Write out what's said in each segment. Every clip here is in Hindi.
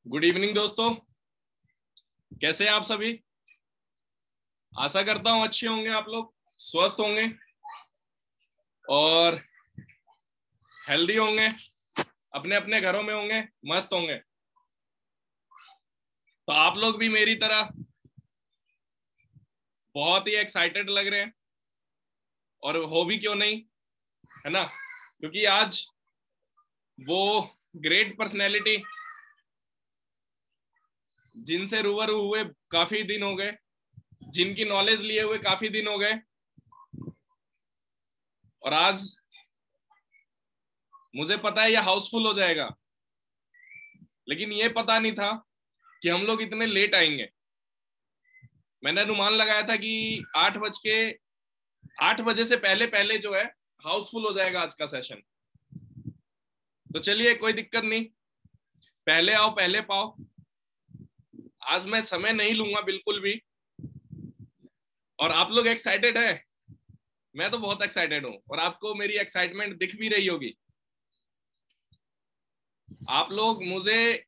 गुड इवनिंग दोस्तों, कैसे हैं आप सभी। आशा करता हूं अच्छे होंगे, आप लोग स्वस्थ होंगे और हेल्दी होंगे, अपने अपने घरों में होंगे, मस्त होंगे। तो आप लोग भी मेरी तरह बहुत ही एक्साइटेड लग रहे हैं, और हो भी क्यों नहीं, है ना। क्योंकि आज वो ग्रेट पर्सनैलिटी जिनसे रूबरू हुए काफी दिन हो गए, जिनकी नॉलेज लिए हुए काफी दिन हो गए, और आज मुझे पता है ये हाउसफुल हो जाएगा, लेकिन ये पता नहीं था कि हम लोग इतने लेट आएंगे। मैंने अनुमान लगाया था कि 8 बजे से पहले पहले जो है हाउसफुल हो जाएगा आज का सेशन। तो चलिए, कोई दिक्कत नहीं, पहले आओ पहले पाओ। आज मैं समय नहीं लूंगा बिल्कुल भी, और आप लोग एक्साइटेड है, मैं तो बहुत एक्साइटेड हूं, और आपको मेरी एक्साइटमेंट दिख भी रही होगी। आप लोग मुझे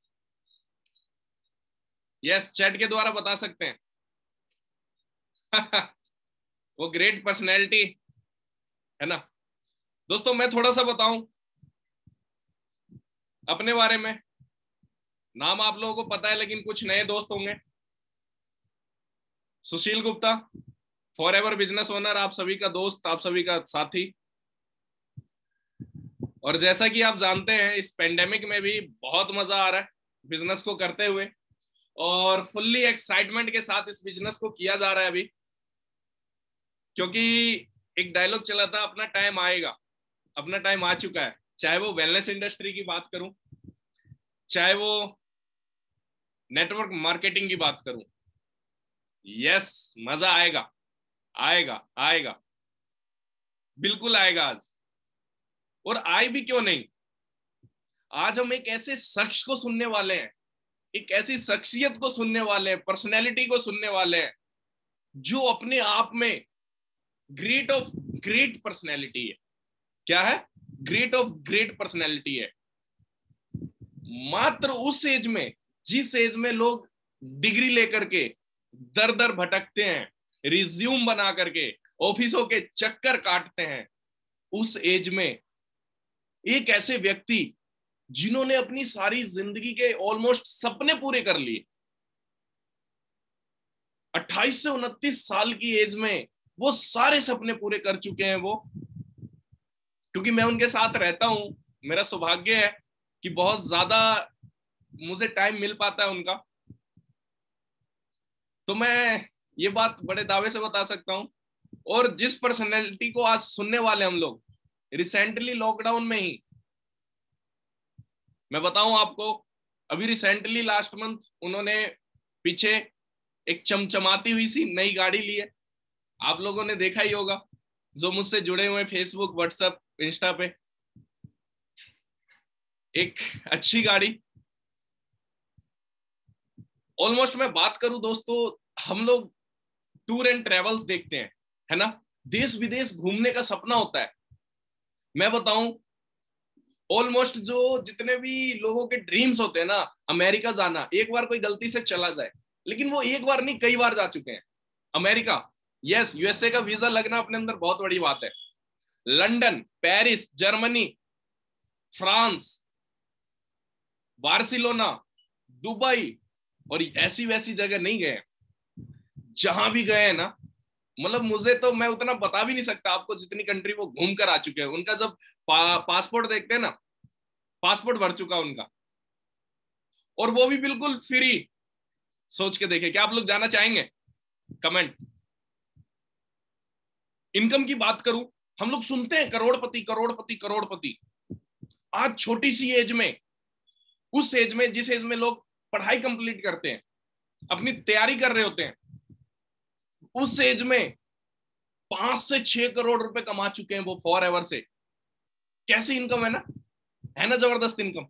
यस चैट के द्वारा बता सकते हैं। वो ग्रेट पर्सनैलिटी, है ना। दोस्तों, मैं थोड़ा सा बताऊं अपने बारे में। नाम आप लोगों को पता है, लेकिन कुछ नए दोस्त होंगे। सुशील गुप्ता, फॉरएवर बिजनेस ओनर, आप सभी का दोस्त, आप सभी का साथी। और जैसा कि आप जानते हैं, इस पेंडेमिक में भी बहुत मजा आ रहा है बिजनेस को करते हुए, और फुल्ली एक्साइटमेंट के साथ इस बिजनेस को किया जा रहा है अभी। क्योंकि एक डायलॉग चला था, अपना टाइम आएगा, अपना टाइम आ चुका है। चाहे वो वेलनेस इंडस्ट्री की बात करूं, चाहे वो नेटवर्क मार्केटिंग की बात करूं, यस मजा आएगा, आएगा आएगा, बिल्कुल आएगा आज। और आए भी क्यों नहीं, आज हम एक ऐसे शख्स को सुनने वाले हैं, एक ऐसी शख्सियत को सुनने वाले हैं, पर्सनैलिटी को सुनने वाले हैं, जो अपने आप में ग्रेट ऑफ ग्रेट पर्सनैलिटी है। क्या है? ग्रेट ऑफ ग्रेट पर्सनैलिटी है। मात्र उस एज में, जिस एज में लोग डिग्री लेकर के दर दर भटकते हैं, रिज्यूम बना करके ऑफिसों के चक्कर काटते हैं, उस एज में एक ऐसे व्यक्ति जिन्होंने अपनी सारी जिंदगी के ऑलमोस्ट सपने पूरे कर लिए, 28 से 29 साल की एज में वो सारे सपने पूरे कर चुके हैं वो। क्योंकि मैं उनके साथ रहता हूं, मेरा सौभाग्य है कि बहुत ज्यादा मुझे टाइम मिल पाता है उनका। तो मैं ये बात बड़े दावे से बता सकता हूं। और जिस पर्सनैलिटी को आज सुनने वाले हम लोग, रिसेंटली लॉकडाउन में ही, मैं बताऊं आपको, अभी रिसेंटली लास्ट मंथ उन्होंने पीछे एक चमचमाती हुई सी नई गाड़ी ली है। आप लोगों ने देखा ही होगा, जो मुझसे जुड़े हुए फेसबुक, व्हाट्सएप, इंस्टा पे। एक अच्छी गाड़ी। ऑलमोस्ट मैं बात करूं दोस्तों, हम लोग टूर एंड ट्रेवल्स देखते हैं, है ना। देश विदेश घूमने का सपना होता है। मैं बताऊं, ऑलमोस्ट जो जितने भी लोगों के ड्रीम्स होते हैं ना, अमेरिका जाना, एक बार कोई गलती से चला जाए, लेकिन वो एक बार नहीं कई बार जा चुके हैं अमेरिका। यस, यूएसए का वीजा लगना अपने अंदर बहुत बड़ी बात है। London, Paris, Germany, France, Barcelona, Dubai, और ऐसी वैसी जगह नहीं गए। जहां भी गए हैं ना, मतलब मुझे तो, मैं उतना बता भी नहीं सकता आपको जितनी कंट्री वो घूम कर आ चुके हैं। उनका जब पासपोर्ट देखते हैं ना, पासपोर्ट भर चुका उनका, और वो भी बिल्कुल फ्री। सोच के देखे, क्या आप लोग जाना चाहेंगे? कमेंट। इनकम की बात करूं, हम लोग सुनते हैं करोड़पति करोड़पति करोड़पति। आज छोटी सी एज में, उस एज में जिस एज में लोग पढ़ाई कंप्लीट करते हैं, अपनी तैयारी कर रहे होते हैं, उस एज में 5 से 6 करोड़ रुपए कमा चुके हैं वो फॉर एवर से। कैसी इनकम है ना, जबरदस्त इनकम।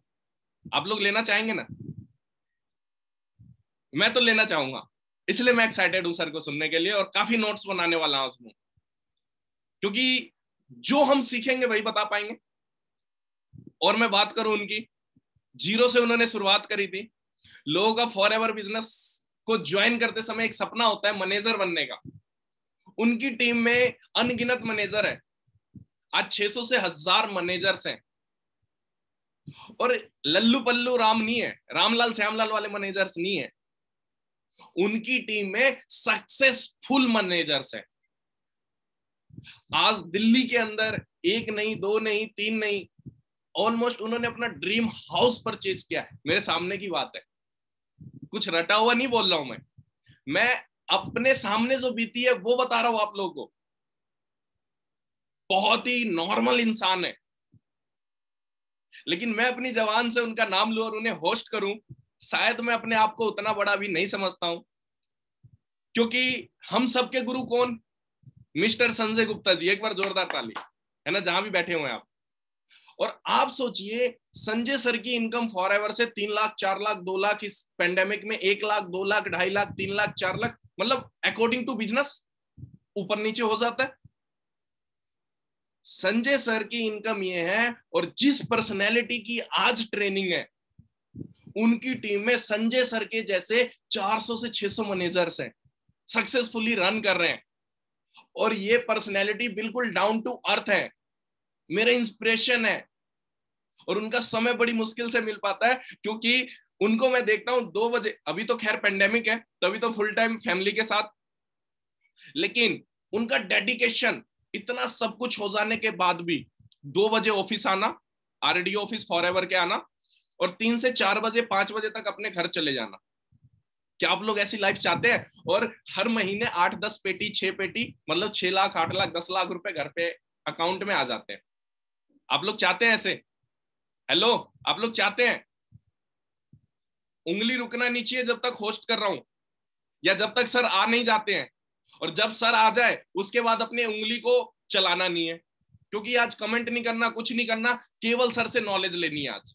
आप लोग लेना चाहेंगे ना? मैं तो लेना चाहूंगा, इसलिए मैं एक्साइटेड हूं सर को सुनने के लिए, और काफी नोट्स बनाने वाला हूं उसमें। क्योंकि जो हम सीखेंगे वही बता पाएंगे। और मैं बात करूं उनकी, जीरो से उन्होंने शुरुआत करी थी। लोगों का फॉर एवर बिजनेस को ज्वाइन करते समय एक सपना होता है मैनेजर बनने का। उनकी टीम में अनगिनत मैनेजर है, आज 600 से 1000 मैनेजर्स हैं। और लल्लू पल्लू राम नहीं है, रामलाल श्यामलाल वाले मैनेजर्स नहीं है, उनकी टीम में सक्सेसफुल मैनेजर्स हैं। आज दिल्ली के अंदर एक नहीं, दो नहीं, तीन नहीं, ऑलमोस्ट उन्होंने अपना ड्रीम हाउस परचेज किया है। मेरे सामने की बात है, कुछ रटा हुआ नहीं बोल रहा हूं मैं अपने सामने जो बीती है वो बता रहा हूं आप लोगों को। बहुत ही नॉर्मल इंसान है, लेकिन मैं अपनी जबान से उनका नाम लूं और उन्हें होस्ट करूं, शायद मैं अपने आप को उतना बड़ा भी नहीं समझता हूं। क्योंकि हम सबके गुरु कौन? मिस्टर संजय गुप्ता जी। एक बार जोरदार ताली, है ना, जहां भी बैठे हुए हैं आप। और आप सोचिए, संजय सर की इनकम फॉर एवर से 3 लाख, 4 लाख, 2 लाख, इस पेंडेमिक में 1 लाख, 2 लाख, 2.5 लाख, 3 लाख, 4 लाख, मतलब अकॉर्डिंग टू बिजनेस ऊपर नीचे हो जाता है। संजय सर की इनकम ये है, और जिस पर्सनैलिटी की आज ट्रेनिंग है, उनकी टीम में संजय सर के जैसे 400 से 600 मैनेजर्स हैं, सक्सेसफुली रन कर रहे हैं। और ये पर्सनैलिटी बिल्कुल डाउन टू अर्थ है, मेरे इंस्पिरेशन है। और उनका समय बड़ी मुश्किल से मिल पाता है, क्योंकि उनको मैं देखता हूं 2 बजे, अभी तो खैर पेंडेमिक है, तभी तो फुल टाइम फैमिली के साथ, लेकिन उनका डेडिकेशन, इतना सब कुछ हो जाने के बाद भी 2 बजे ऑफिस आना, आरडीओ ऑफिस फॉर एवर के आना, और 3 से 4 बजे 5 बजे तक अपने घर चले जाना। क्या आप लोग ऐसी लाइफ चाहते हैं? और हर महीने 8-10 पेटी, 6 पेटी, मतलब 6 लाख, 8 लाख, 10 लाख रुपए घर पे अकाउंट में आ जाते हैं। आप लोग चाहते हैं ऐसे? हेलो, आप लोग चाहते हैं? उंगली रुकना नहीं चाहिए जब तक होस्ट कर रहा हूं, या जब तक सर आ नहीं जाते हैं। और जब सर आ जाए उसके बाद अपने उंगली को चलाना नहीं है, क्योंकि आज कमेंट नहीं करना, कुछ नहीं करना, केवल सर से नॉलेज लेनी है। आज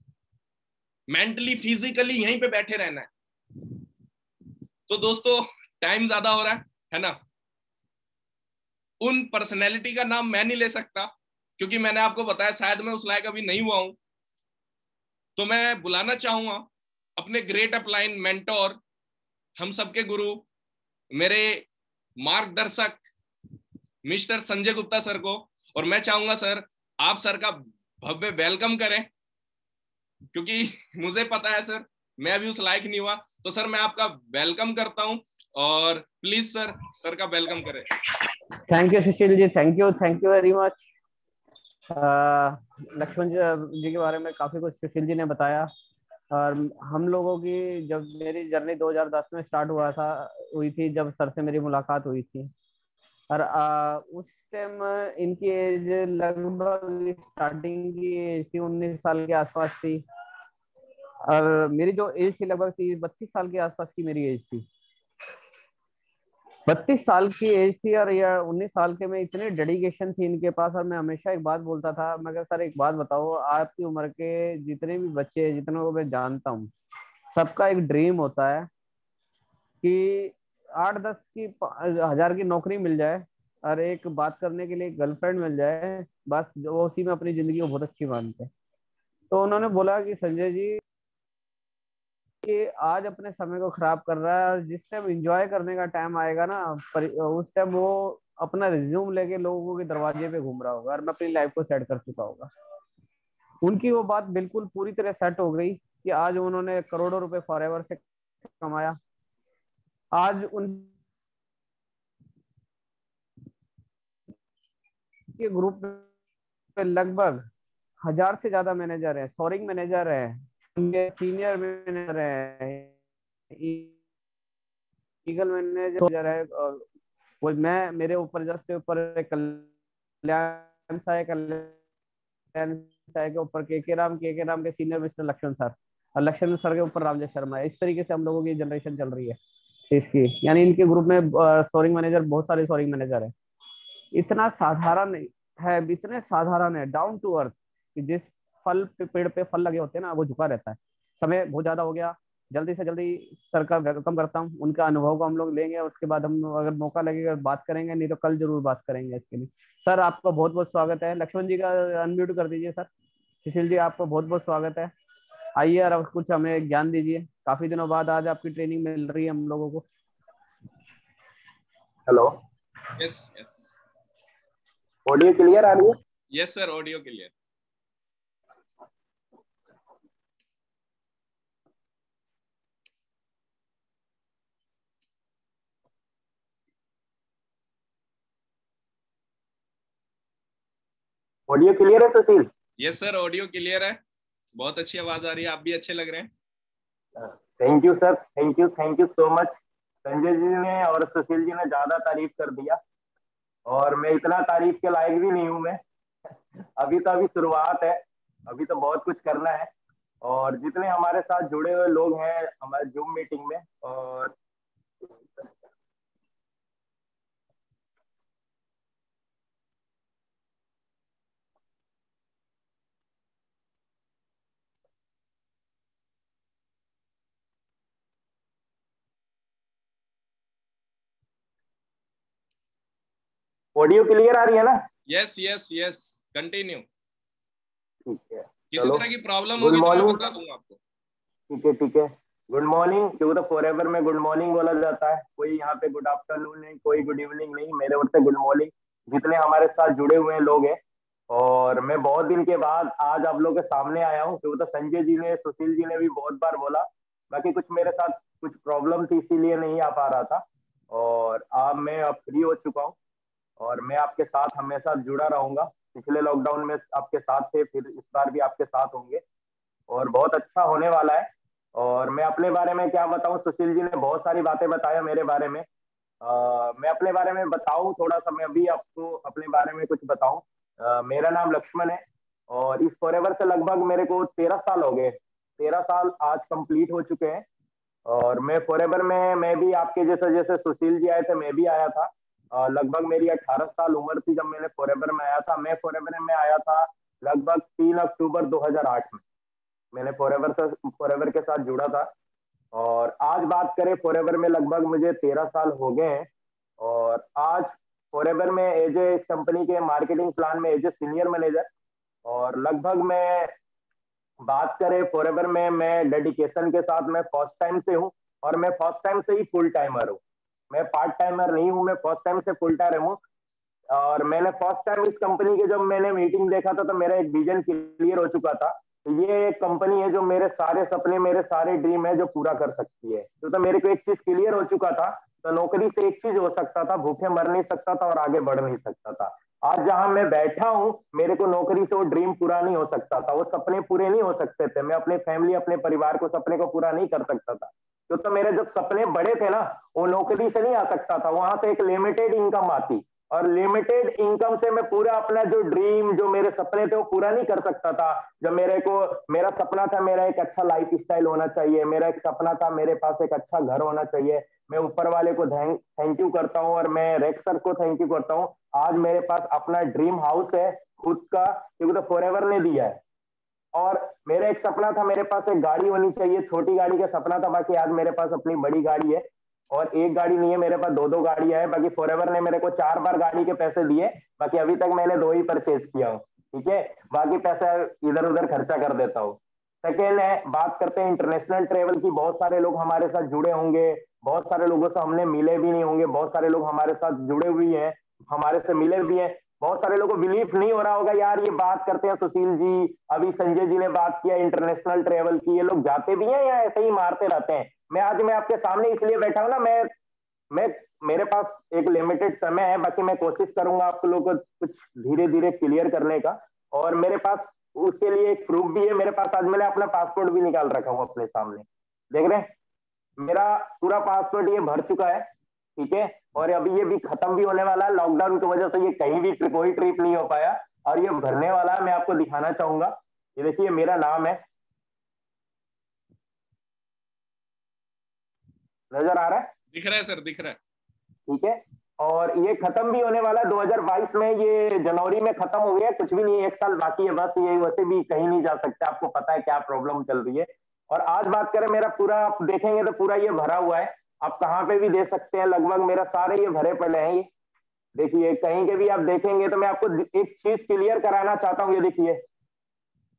मेंटली फिजिकली यहीं पे बैठे रहना है। तो दोस्तों, टाइम ज्यादा हो रहा है ना। उन पर्सनैलिटी का नाम मैं नहीं ले सकता, क्योंकि मैंने आपको बताया शायद मैं उस लायक अभी नहीं हुआ हूं। तो मैं बुलाना चाहूंगा अपने ग्रेट अपलाइन मेंटोर, हम सबके गुरु, मेरे मार्गदर्शक मिस्टर संजय गुप्ता सर को। और मैं चाहूंगा सर, आप सर का भव्य वेलकम करें, क्योंकि मुझे पता है सर, मैं अभी उस लायक नहीं हुआ। तो सर, मैं आपका वेलकम करता हूं, और प्लीज सर का वेलकम करें। Thank you Sushil ji, thank you very much. Lakshman ji के बारे में काफी कुछ सुशील जी ने बताया। और हम लोगों की जब मेरी जर्नी 2010 में स्टार्ट हुई थी, जब सर से मेरी मुलाकात हुई थी। और उस टाइम इनकी एज लगभग स्टार्टिंग की एज थी 19 साल के आसपास थी। और मेरी जो एज थी लगभग 32 साल के आसपास की मेरी एज थी। 32 साल की एज थी, और ये 19 साल के में इतनी डेडिकेशन थी इनके पास। और मैं हमेशा एक बात बोलता था, मैं सर एक बात बताओ, आपकी उम्र के जितने भी बच्चे, जितने को मैं जानता हूँ, सबका एक ड्रीम होता है कि 8-10 की 1000 की नौकरी मिल जाए, और एक बात करने के लिए गर्लफ्रेंड मिल जाए, बस वो उसी में अपनी जिंदगी को बहुत अच्छी मानते हैं। तो उन्होंने बोला कि संजय जी, कि आज अपने समय को खराब कर रहा है, और जिस टाइम एंजॉय करने का टाइम आएगा ना, उस टाइम वो अपना रिज्यूम लेके लोगों के दरवाजे पे घूम रहा होगा, और मैं अपनी लाइफ को सेट कर चुका होगा। उनकी वो बात बिल्कुल पूरी तरह सेट हो गई कि आज उन्होंने करोड़ों रुपए फॉरएवर से कमाया। आज उनके ग्रुप में लगभग 1000 से ज्यादा मैनेजर है, सोरिंग मैनेजर है, उनके सीनियर मैनेजर है, लीगल मैनेजर है। और वो मैं, मेरे ऊपर जस्ट ऊपर कल्याण साय के ऊपर के राम के सीनियर मिस्टर लक्ष्मण सर, और लक्ष्मण सर के ऊपर रामजय शर्मा है। इस तरीके से हम लोगों की जनरेशन चल रही है इसकी। यानी इनके ग्रुप में सोरिंग मैनेजर, बहुत सारे सोरिंग मैनेजर है। इतना साधारण है, इतने साधारण है, डाउन टू अर्थ, कि जिस फल पे, पेड़ पे फल लगे होते हैं ना, वो झुका रहता है। समय बहुत ज्यादा हो गया, जल्दी से जल्दी सर का वेलकम करता हूँ। उनका अनुभव को हम लोग लेंगे, और उसके बाद हम अगर मौका लगेगा बात करेंगे, नहीं तो कल जरूर बात करेंगे इसके लिए। सर, आपका बहुत बहुत स्वागत है। लक्ष्मण जी का अनम्यूट कर दीजिए सर। सुशील जी, आपका बहुत बहुत स्वागत है। आइए यार, अब कुछ हमें ज्ञान दीजिए। काफी दिनों बाद आज आपकी ट्रेनिंग मिल रही है हम लोगों को। Hello. Yes yes. Audio clear आ रही है? Yes sir, audio clear. Audio clear है Sushil? Yes sir, audio clear है। बहुत अच्छी आवाज आ रही है, आप भी अच्छे लग रहे हैं। Thank you sir, thank you so much. Sanjay ji ने और सुशील जी ने ज्यादा तारीफ कर दिया, और मैं इतना तारीफ के लायक भी नहीं हूं मैं। अभी शुरुआत है, अभी तो बहुत कुछ करना है। और जितने हमारे साथ जुड़े हुए लोग हैं हमारे जूम मीटिंग में, और ऑडियो क्लियर आ रही है ना? Yes yes yes, continue. ठीक है, किसी चलो। तरह की प्रॉब्लम गुड होगी तो मैं मॉर्निंग। बता दूंगा आपको। ठीक है ठीक है। गुड मॉर्निंग, क्यों तो फॉरएवर में गुड मॉर्निंग बोला जाता है। कोई यहाँ पे गुड आफ्टरनून नहीं, कोई गुड इवनिंग नहीं, मेरे ओर से गुड मॉर्निंग। जितने हमारे साथ जुड़े हुए लोग हैं, और मैं बहुत दिन के बाद आज आप लोगों के सामने आया हूँ, क्यों तो संजय जी ने सुशील जी ने भी बहुत बार बोला। बाकी कुछ मेरे साथ कुछ प्रॉब्लम थी, इसीलिए नहीं आ पा रहा था। और अब फ्री हो चुका हूँ, और मैं आपके साथ हमेशा जुड़ा रहूंगा। पिछले लॉकडाउन में आपके साथ थे, फिर इस बार भी आपके साथ होंगे, और बहुत अच्छा होने वाला है। और मैं अपने बारे में क्या बताऊं, सुशील जी ने बहुत सारी बातें बताया मेरे बारे में। मैं अपने बारे में बताऊं थोड़ा सा, मैं भी आपको अपने बारे में कुछ बताऊं। मेरा नाम लक्ष्मण है, और इस फॉरएवर से लगभग मेरे को 13 साल हो गए। 13 साल आज कंप्लीट हो चुके हैं। और मैं फॉरएवर में, मैं भी आपके जैसे जैसे सुशील जी आए थे मैं भी आया था। लगभग मेरी 18 साल उम्र थी जब मैंने फॉरएवर में आया था। मैं फॉरएवर में आया था लगभग 3 अक्टूबर 2008 में। मैंने फॉरएवर के साथ जुड़ा था। और आज बात करें, फॉरएवर में लगभग मुझे 13 साल हो गए हैं। और आज फॉरएवर में एज ए इस कंपनी के मार्केटिंग प्लान में एज ए सीनियर मैनेजर। और लगभग मैं बात करें फॉरएवर में, मैं डेडिकेशन के साथ मैं फर्स्ट टाइम से हूँ, और मैं फर्स्ट टाइम से ही फुल टाइमर हूँ। मैं पार्ट टाइमर नहीं हूँ, मैं फर्स्ट टाइम से फुल टाइम हूँ। और मैंने फर्स्ट टाइम इस कंपनी के जब मैंने मीटिंग देखा था, तो मेरा एक विजन क्लियर हो चुका था। ये एक कंपनी है जो मेरे सारे सपने, मेरे सारे ड्रीम है जो पूरा कर सकती है। तो मेरे को एक चीज क्लियर हो चुका था, तो नौकरी से एक चीज हो सकता था, भूखे मर नहीं सकता था और आगे बढ़ नहीं सकता था। आज जहां मैं बैठा हूं, मेरे को नौकरी से वो ड्रीम पूरा नहीं हो सकता था, वो सपने पूरे नहीं हो सकते थे। मैं अपने फैमिली, अपने परिवार को सपने को पूरा नहीं कर सकता था। तो मेरे जब सपने बड़े थे ना, वो नौकरी से नहीं आ सकता था, वहां से एक लिमिटेड इनकम आती। और लिमिटेड इनकम से मैं पूरा अपना जो ड्रीम, जो मेरे सपने थे वो पूरा नहीं कर सकता था। जब मेरा सपना था, मेरा एक अच्छा लाइफ स्टाइल होना चाहिए, मेरा एक सपना था मेरे पास एक अच्छा घर होना चाहिए। मैं ऊपर वाले को थैंक यू करता हूँ, और मैं रेक्स सर को थैंक यू करता हूँ। आज मेरे पास अपना ड्रीम हाउस है खुद का, क्योंकि तो फॉरएवर ने दिया है। और मेरा एक सपना था, मेरे पास एक गाड़ी होनी चाहिए, छोटी गाड़ी का सपना था। बाकी आज मेरे पास अपनी बड़ी गाड़ी है, और एक गाड़ी नहीं है, मेरे पास दो दो गाड़ियां हैं। बाकी फॉरएवर ने मेरे को 4 बार गाड़ी के पैसे दिए, बाकी अभी तक मैंने 2 ही परचेज किया हूँ। ठीक है, बाकी पैसा इधर उधर खर्चा कर देता हूँ। सेकेंड है, बात करते हैं इंटरनेशनल ट्रेवल की। बहुत सारे लोग हमारे साथ जुड़े होंगे, बहुत सारे लोगों से हमने मिले भी नहीं होंगे, बहुत सारे लोग हमारे साथ जुड़े हुए हैं, हमारे से मिले भी हैं। बहुत सारे लोगों को बिलीव नहीं हो रहा होगा, यार ये बात करते हैं सुशील जी, अभी संजय जी ने बात किया इंटरनेशनल ट्रेवल की, ये लोग जाते भी हैं या ऐसे ही मारते रहते हैं। मैं आपके सामने इसलिए बैठा हूं ना, मैं मेरे पास एक लिमिटेड समय है, बाकी मैं कोशिश करूंगा आप लोगों को कुछ धीरे धीरे क्लियर करने का। और मेरे पास उसके लिए एक प्रूफ भी है मेरे पास। आज मैंने अपना पासपोर्ट भी निकाल रखा हूं अपने सामने, देख रहे हैं। मेरा पूरा पासपोर्ट ये भर चुका है, ठीक है। और अभी ये भी खत्म भी होने वाला है, लॉकडाउन की वजह से ये कहीं भी कोई ट्रिप नहीं हो पाया, और ये भरने वाला है। मैं आपको दिखाना चाहूंगा, ये देखिए मेरा नाम है, नजर आ रहा है? दिख रहा है सर, दिख रहा है। ठीक है। और ये खत्म भी होने वाला है 2022 में, ये जनवरी में खत्म हो गया, कुछ भी नहीं, 1 साल बाकी है बस। ये वैसे भी कहीं नहीं जा सकते, आपको पता है क्या प्रॉब्लम चल रही है। और आज बात करें, मेरा पूरा आप देखेंगे तो पूरा ये भरा हुआ है। आप कहाँ पे भी दे सकते हैं, लगभग मेरा सारे ये भरे पड़े हैं। ये देखिए, कहीं के भी आप देखेंगे तो मैं आपको एक चीज क्लियर कराना चाहता हूँ। ये देखिए,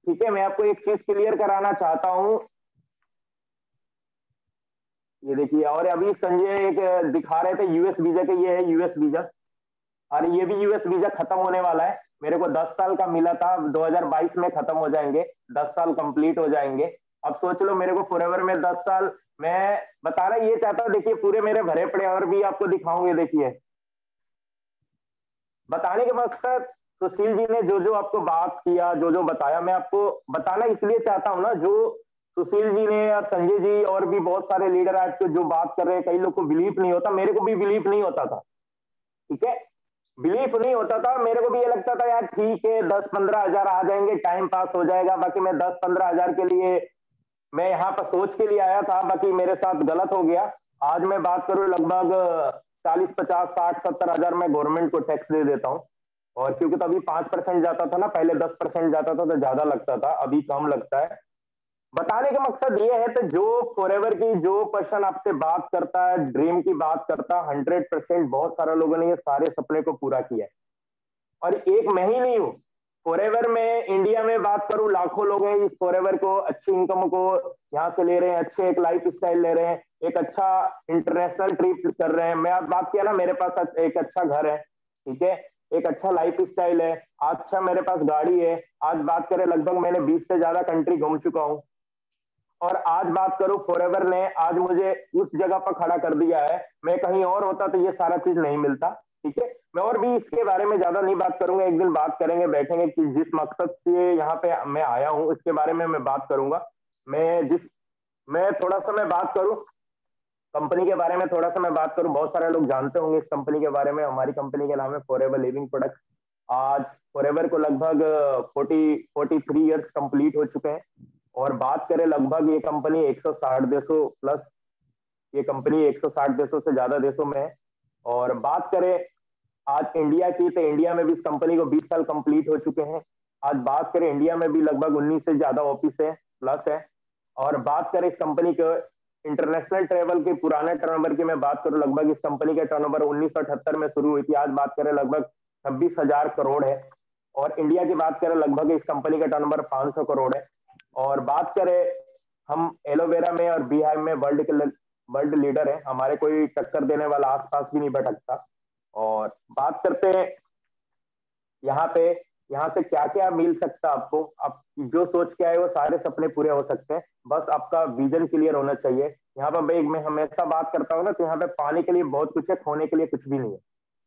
ठीक है, मैं आपको एक चीज क्लियर कराना चाहता हूं, ये देखिए, और अभी संजय एक दिखा रहे थे यूएस वीजा के, ये है यूएस वीजा, और ये भी यूएस वीजा खत्म होने वाला है। मेरे को 10 साल का मिला था, 2022 में खत्म हो जाएंगे, 10 साल कंप्लीट हो जाएंगे। अब सोच लो मेरे को फॉरएवर में 10 साल, मैं बताना ये चाहता, देखिए पूरे मेरे भरे पड़े, और भी आपको दिखाऊंगे। देखिए, बताने के मकसद, सुशील जी ने जो जो आपको बात किया, जो जो बताया, मैं आपको बताना इसलिए चाहता हूं ना, जो सुशील जी ने और संजय जी और भी बहुत सारे लीडर आज के जो बात कर रहे हैं, कई लोग को बिलीव नहीं होता, मेरे को भी बिलीव नहीं होता था, ठीक है, बिलीफ नहीं होता था, मेरे को भी ये लगता था यार ठीक है 10-15 हजार आ जाएंगे, टाइम पास हो जाएगा, बाकी मैं 10-15 हजार के लिए मैं यहाँ पर सोच के लिए आया था, बाकी मेरे साथ गलत हो गया। आज मैं बात करूं लगभग 40-50-60-70 हजार मैं गवर्नमेंट को टैक्स दे देता हूँ, और क्योंकि तभी 5% जाता था ना, पहले 10% जाता था तो ज्यादा लगता था, अभी कम लगता है। बताने का मकसद ये है, तो जो फॉरएवर की जो पर्सन आपसे बात करता है, ड्रीम की बात करता है, 100% बहुत सारे लोगों ने ये सारे सपने को पूरा किया है, और एक मैं ही नहीं हूं। फॉरएवर में इंडिया में बात करूं, लाखों लोग हैं इस फॉरएवर को अच्छी इनकम को यहाँ से ले रहे हैं, अच्छे एक लाइफ स्टाइल ले रहे हैं, एक अच्छा इंटरनेशनल ट्रिप कर रहे हैं। मैं आज बात किया ना, मेरे पास एक अच्छा घर है, ठीक है, एक अच्छा लाइफ स्टाइल है, अच्छा मेरे पास गाड़ी है। आज बात करें, लगभग मैंने 20 से ज्यादा कंट्री घूम चुका हूं, और आज बात करूं, फॉरएवर ने आज मुझे उस जगह पर खड़ा कर दिया है। मैं कहीं और होता तो ये सारा चीज नहीं मिलता, ठीक है। मैं और भी इसके बारे में ज्यादा नहीं बात करूंगा, एक दिन बात करेंगे, बैठेंगे कि जिस मकसद से यहाँ पे मैं आया हूँ इसके बारे में मैं बात करूंगा। मैं थोड़ा सा मैं बात करूं कंपनी के बारे में, थोड़ा सा मैं बात करूं, बहुत सारे लोग जानते होंगे इस कंपनी के बारे में। हमारी कंपनी का नाम है फॉरएवर लिविंग प्रोडक्ट्स। आज फॉरएवर को लगभग 43 ईयर्स कंप्लीट हो चुके हैं, और बात करें लगभग ये कंपनी 160 देशों प्लस, ये कंपनी 160 देशों से ज्यादा देशों में है। और बात करें आज इंडिया की, तो इंडिया में भी इस कंपनी को 20 साल कंप्लीट हो चुके हैं। आज बात करें इंडिया में भी लगभग 19 से ज्यादा ऑफिस है, प्लस है। और बात करें इस कंपनी के इंटरनेशनल ट्रेवल के पुराने टर्नओवर की मैं बात करूं, लगभग इस कंपनी का टर्नओवर 1978 में शुरू हुई थी, आज बात करें लगभग 26,000 करोड़ है। और इंडिया की बात करें, लगभग इस कंपनी का टर्नओवर 500 करोड़ है। और बात करें हम एलोवेरा में और बीहाइव में वर्ल्ड लीडर है, हमारे कोई टक्कर देने वाला आसपास भी नहीं भटकता। और बात करते हैं यहाँ से क्या क्या मिल सकता है आपको, आप जो सोच के आए वो सारे सपने पूरे हो सकते हैं, बस आपका विजन क्लियर होना चाहिए। यहाँ पर मैं हमेशा बात करता हूँ ना, तो यहाँ पे पाने के लिए बहुत कुछ है, खोने के लिए कुछ भी नहीं है।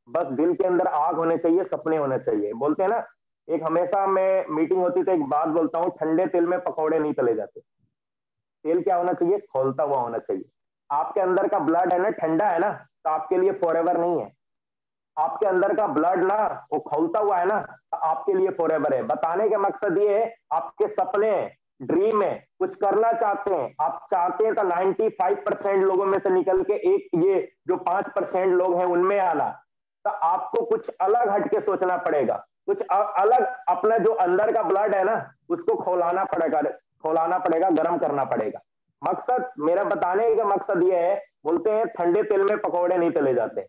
बस दिल के अंदर आग होने चाहिए, सपने होने चाहिए। बोलते हैं ना, एक हमेशा मैं मीटिंग होती तो एक बात बोलता हूँ, ठंडे तेल में पकौड़े नहीं तले जाते। तेल क्या होना चाहिए? खौलता हुआ होना चाहिए। आपके अंदर का ब्लड है ना, ठंडा है ना, तो आपके लिए फॉरएवर नहीं है। आपके अंदर का ब्लड ना वो खौलता हुआ है ना, तो आपके लिए फॉरएवर है। बताने का मकसद ये है, आपके सपने, ड्रीम है, कुछ करना चाहते हैं, आप चाहते हैं तो 95% लोगों में से निकल के एक ये जो 5% लोग हैं उनमें आना, तो आपको कुछ अलग हटके सोचना पड़ेगा, कुछ अलग। अपना जो अंदर का ब्लड है ना उसको खौलाना पड़ेगा, गर्म करना पड़ेगा। मकसद मेरा बताने का मकसद ये है, बोलते हैं ठंडे तेल में पकौड़े नहीं तले जाते,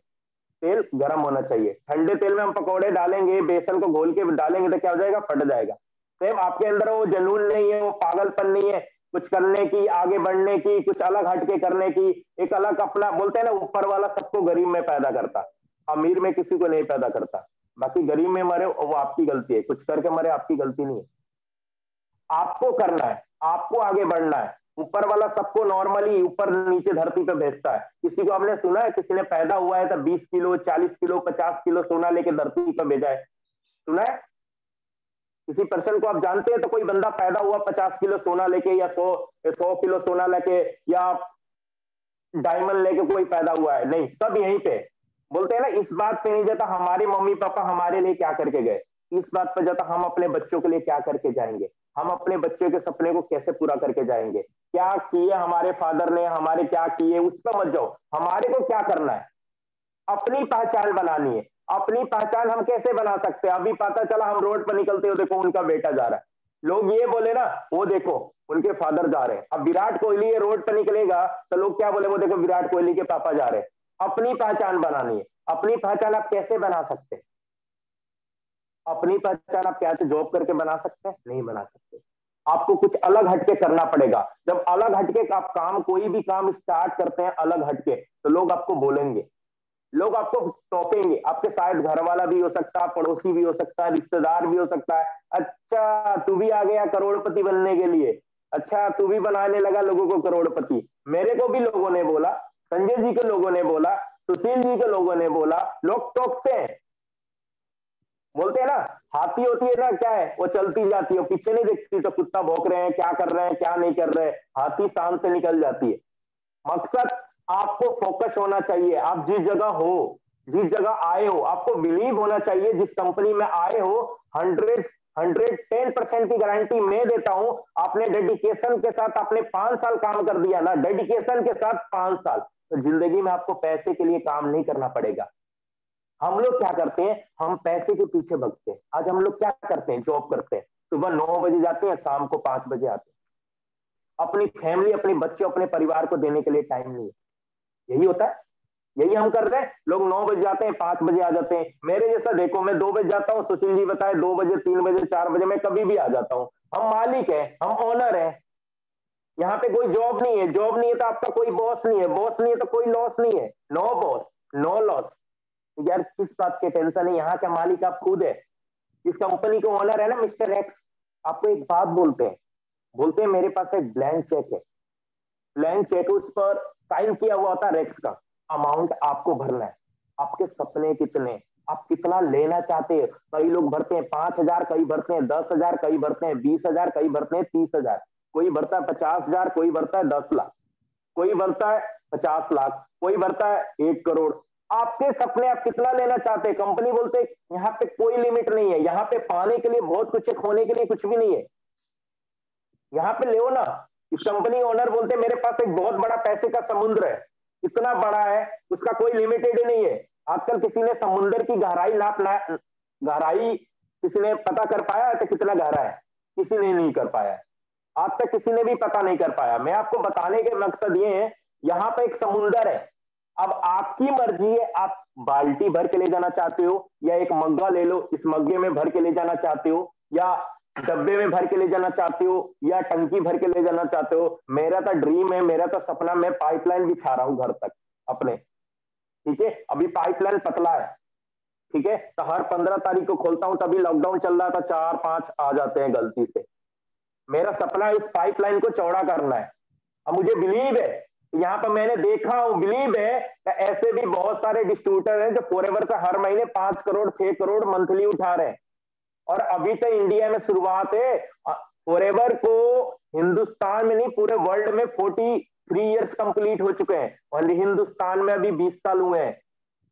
तेल गर्म होना चाहिए। ठंडे तेल में हम पकौड़े डालेंगे, बेसन को घोल के डालेंगे तो क्या हो जाएगा? फट जाएगा। सेम आपके अंदर वो जुनून नहीं है, वो पागलपन नहीं है कुछ करने की, आगे बढ़ने की, कुछ अलग हटके करने की, एक अलग अपना। बोलते हैं ना, ऊपर वाला सबको गरीब में पैदा करता, अमीर में किसी को नहीं पैदा करता। बाकी गरीब में मरे वो आपकी गलती है, कुछ करके मरे आपकी गलती नहीं है। आपको करना है, आपको आगे बढ़ना है। ऊपर वाला सबको नॉर्मली ऊपर नीचे धरती पे भेजता है। किसी को आपने सुना है किसी ने पैदा हुआ है तो 20 किलो 40 किलो 50 किलो सोना लेके धरती पे भेजा है? सुना है किसी पर्सन को? आप जानते हैं तो कोई बंदा पैदा हुआ 50 किलो सोना लेके, या 100 किलो सोना लेके, या डायमंड लेके कोई पैदा हुआ है? नहीं, सब यहीं पे। बोलते हैं ना, इस बात पे नहीं जाता हमारे मम्मी पापा हमारे लिए क्या करके गए, इस बात पे जाता हम अपने बच्चों के लिए क्या करके जाएंगे, हम अपने बच्चों के सपने को कैसे पूरा करके जाएंगे। क्या किए हमारे फादर ने, हमारे क्या किए उस पर मत जाओ, हमारे को क्या करना है, अपनी पहचान बनानी है। अपनी पहचान हम कैसे बना सकते हैं? अभी पता चला हम रोड पर निकलते हो, देखो उनका बेटा जा रहा है, लोग ये बोले ना, वो देखो उनके फादर जा रहे हैं। अब विराट कोहली ये रोड पर निकलेगा तो लोग क्या बोले? वो देखो विराट कोहली के पापा जा रहे हैं। अपनी पहचान बनानी है। अपनी पहचान आप कैसे बना सकते? अपनी पहचान आप क्या जॉब करके बना सकते हैं? नहीं बना सकते। आपको कुछ अलग हटके करना पड़ेगा। जब अलग हटके आप काम, कोई भी काम स्टार्ट करते हैं अलग हटके, तो लोग आपको बोलेंगे, लोग आपको टोकेंगे। आपके शायद घर वाला भी हो सकता है, पड़ोसी भी हो सकता है, रिश्तेदार भी हो सकता है। अच्छा तू भी आ गया करोड़पति बनने के लिए, अच्छा तू भी बनाने लगा लोगों को करोड़पति। मेरे को भी लोगों ने बोला, संजय जी के लोगों ने बोला, सुशील जी के लोगों ने बोला। लोग टोकते हैं, बोलते हैं ना हाथी होती है ना, क्या है वो चलती जाती है, पीछे नहीं देखती तो कुत्ता भौंक रहे हैं, क्या कर रहे हैं क्या नहीं कर रहे, हाथी शान से निकल जाती है। मकसद आपको फोकस होना चाहिए। आप जिस जगह हो, जिस जगह आए हो, आपको बिलीव होना चाहिए। जिस कंपनी में आए हो 110% की गारंटी मैं देता हूं। आपने डेडिकेशन के साथ आपने 5 साल काम कर दिया ना, डेडिकेशन के साथ 5 साल, तो जिंदगी में आपको पैसे के लिए काम नहीं करना पड़ेगा। हम लोग क्या करते हैं, हम पैसे के पीछे भगते हैं। आज हम लोग क्या करते हैं, जॉब करते हैं, सुबह 9 बजे जाते हैं, शाम को 5 बजे आते हैं। अपनी फैमिली, अपने बच्चे, अपने परिवार को देने के लिए टाइम नहीं है। यही होता है, यही हम कर रहे हैं। लोग 9 बजे जाते हैं, 5 बजे आ जाते हैं। मेरे जैसा देखो, मैं 2 बजे जाता हूँ, सुशील जी बताए 2 बजे 3 बजे 4 बजे मैं कभी भी आ जाता हूँ। हम मालिक है, हम ओनर है। यहाँ पे कोई जॉब नहीं है, जॉब नहीं है तो आपका कोई बॉस नहीं है, बॉस नहीं है तो कोई लॉस नहीं है। No boss no loss. यार किस बात की टेंशन है, यहाँ का मालिक आप खुद है। इस कंपनी का ओनर है ना मिस्टर एक्स। आपको एक बात बोलते हैं, बोलते हैं मेरे पास एक ब्लैंक चेक है, ब्लैंक चेक, उस पर साइन किया हुआ होता है रेक्स का। अमाउंट आपको भरना है। आपके सपने कितने, आप कितना लेना चाहते हैं। कई लोग भरते हैं 5,000, कई भरते हैं 10,000, कई भरते हैं 20,000, कई भरते हैं 30,000, कोई भरता है 50,000, कोई भरता है 10 लाख, कोई भरता है 50 लाख, कोई भरता है 1 करोड़। आपके सपने आप कितना लेना चाहते हैं। कंपनी बोलते हैं यहाँ पे कोई लिमिट नहीं है, यहाँ पे पाने के लिए बहुत कुछ है, खोने के लिए कुछ भी नहीं है। यहाँ पे ले ना। इस कंपनी ओनर बोलते मेरे पास एक बहुत बड़ा पैसे का समुद्र है, इतना बड़ा है उसका कोई लिमिटेड ही नहीं है। आजकल किसी ने समुद्र की गहराई गहराई किसी ने पता कर पाया है तो कितना गहरा है, किसी ने नहीं कर पाया है। आज तक किसी ने भी पता नहीं कर पाया। मैं आपको बताने के मकसद ये है, यहाँ पे एक समुंदर है। अब आपकी मर्जी है, आप बाल्टी भर के ले जाना चाहते हो या एक मग्गा ले लो, इस मग्गे में भर के ले जाना चाहते हो, या डब्बे में भर के ले जाना चाहते हो, या टंकी भर के ले जाना चाहते हो। मेरा तो ड्रीम है, मेरा तो सपना, मैं पाइपलाइन बिछा रहा हूं घर तक अपने। ठीक है, अभी पाइपलाइन पतला है, ठीक है, तो हर 15 तारीख को खोलता हूं। तभी लॉकडाउन चल रहा था, 4-5 आ जाते हैं गलती से। मेरा सपना इस पाइपलाइन को चौड़ा करना है। अब मुझे बिलीव है, यहाँ पर मैंने देखा हूं, बिलीव है कि ऐसे भी बहुत सारे डिस्ट्रीब्यूटर हैं जो फॉरएवर से हर महीने 5 करोड़ 6 करोड़ मंथली उठा रहे हैं। और अभी तो इंडिया में शुरुआत है। फॉरएवर को हिंदुस्तान में नहीं, पूरे वर्ल्ड में 43 ईयर्स कंप्लीट हो चुके हैं, और हिंदुस्तान में अभी 20 साल हुए हैं।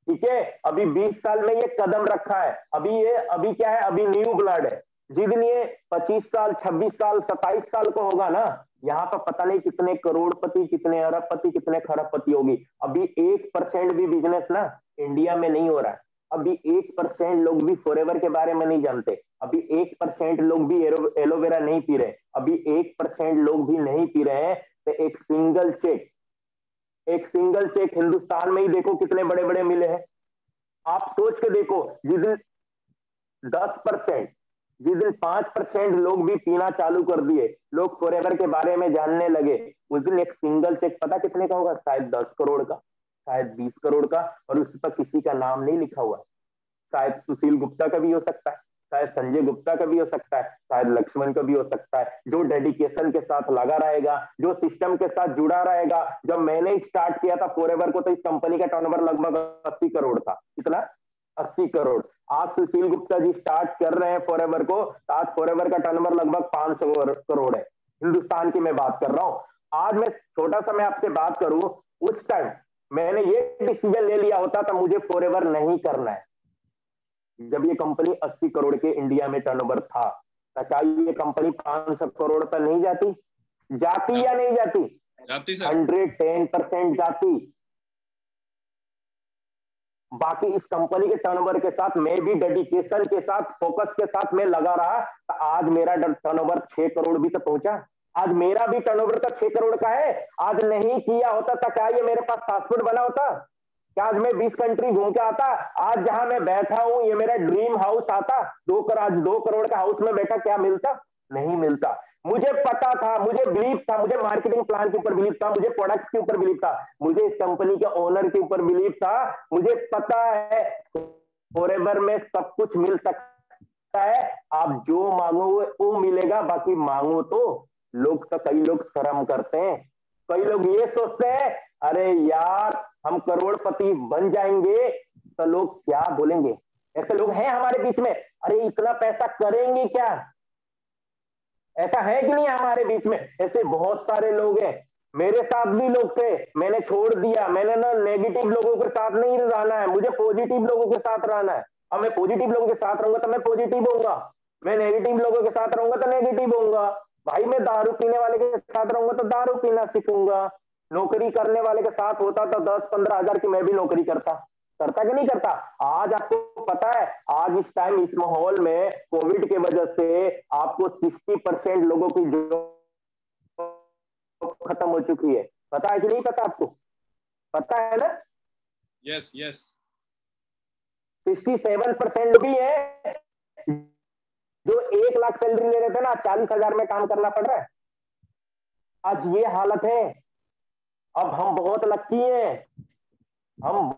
ठीक है, अभी 20 साल में ये कदम रखा है। अभी क्या है, अभी न्यू ब्लड है। जितनी ये 25 साल 26 साल 27 साल को होगा ना, यहाँ पर पता नहीं कितने करोड़पति, कितने अरबपति, कितने खरबपति होगी। अभी 1% भी बिजनेस ना इंडिया में नहीं हो रहा है। अभी 1% लोग भी फॉरएवर के बारे में नहीं जानते। अभी 1% लोग भी एलोवेरा नहीं पी रहे। अभी 1% लोग भी नहीं पी रहे हैं। तो एक सिंगल चेक हिंदुस्तान में ही देखो कितने बड़े बड़े मिले हैं। आप सोच के देखो, जिस दिन 10%, जिस दिन 5% लोग भी पीना चालू कर दिए, लोग फॉरएवर के बारे में जानने लगे, उस दिन एक सिंगल चेक पता कितने का होगा, शायद 10 करोड़ का, शायद 20 करोड़ का, और उस पर किसी का नाम नहीं लिखा हुआ। शायद सुशील गुप्ता का भी हो सकता है, शायद संजय गुप्ता का भी हो सकता है, शायद लक्ष्मण का भी हो सकता है। जो डेडिकेशन के साथ लगा रहेगा, जो सिस्टम के साथ जुड़ा रहेगा। जब मैंने स्टार्ट किया था फॉरएवर को, तो इस कंपनी का टर्नओवर लगभग 80 करोड़ था। कितना? 80 करोड़। आज सुशील गुप्ता जी स्टार्ट कर रहे हैं फॉरएवर को, आज फॉरएवर का टर्नओवर लगभग 500 करोड़ है। हिंदुस्तान की मैं बात कर रहा हूं। आज मैं छोटा सा मैं आपसे बात करूं, उस टाइम मैंने ये डिसीजन ले लिया होता तो मुझे फॉरएवर नहीं करना है। जब ये कंपनी 80 करोड़ के इंडिया में टर्नओवर था, तो क्या ये कंपनी 500 करोड़ पर नहीं जाती? जाती या नहीं जाती? जाती सर। 110% जाती। बाकी इस कंपनी के टर्नओवर के साथ मैं भी डेडिकेशन के साथ, फोकस के साथ मैं लगा रहा, तो आज मेरा टर्नओवर 6 करोड़ भी तो पहुंचा। आज मेरा भी टर्नओवर तो 6 करोड़ का है। आज नहीं किया होता तो क्या ये मेरे पास पासपोर्ट बना होता? क्या आज मैं 20 कंट्री घूम के आता? आज जहां मैं बैठा हूं, ये मेरा ड्रीम हाउस आता? 2 करोड़ का हाउस में बैठा, क्या मिलता? नहीं मिलता। मुझे पता था, मुझे बिलीव था, मुझे मार्केटिंग प्लान के ऊपर बिलीव था, मुझे प्रोडक्ट्स के ऊपर बिलीव था, मुझे इस कंपनी के ओनर के ऊपर बिलीव था। मुझे पता है फॉरएवर में सब कुछ मिल सकता है, आप जो मांगोगे वो मिलेगा, बाकी मांगो तो लोग तो कई लोग शर्म करते हैं, कई लोग ये सोचते हैं अरे यार हम करोड़पति बन जाएंगे तो लोग क्या बोलेंगे। ऐसे लोग हैं हमारे बीच में, अरे इतना पैसा करेंगे क्या, ऐसा है कि नहीं हमारे बीच में, ऐसे बहुत सारे लोग हैं। मेरे साथ भी लोग थे, मैंने छोड़ दिया, मैंने ना नेगेटिव लोगों के साथ नहीं रहना है, मुझे पॉजिटिव लोगों के साथ रहना है। अब मैं पॉजिटिव लोगों के साथ रहूंगा तो मैं पॉजिटिव होऊंगा, मैं नेगेटिव लोगों के साथ रहूंगा तो नेगेटिव होऊंगा। भाई मैं दारू पीने वाले के साथ रहूंगा तो दारू पीना सीखूंगा, नौकरी करने वाले के साथ होता तो 10-15 हजार की मैं भी नौकरी करता, करता कि नहीं करता। आज आपको पता है, आज इस टाइम इस माहौल में कोविड के वजह से आपको 60% लोगों की जॉब खत्म हो चुकी है, पता है कि नहीं पता आपको, पता है ना। यस यस 67% लोग ही है जो 1 लाख सैलरी ले रहे थे ना, 40,000 में काम करना पड़ रहा है, आज ये हालत है। अब हम बहुत लकी हैं, हम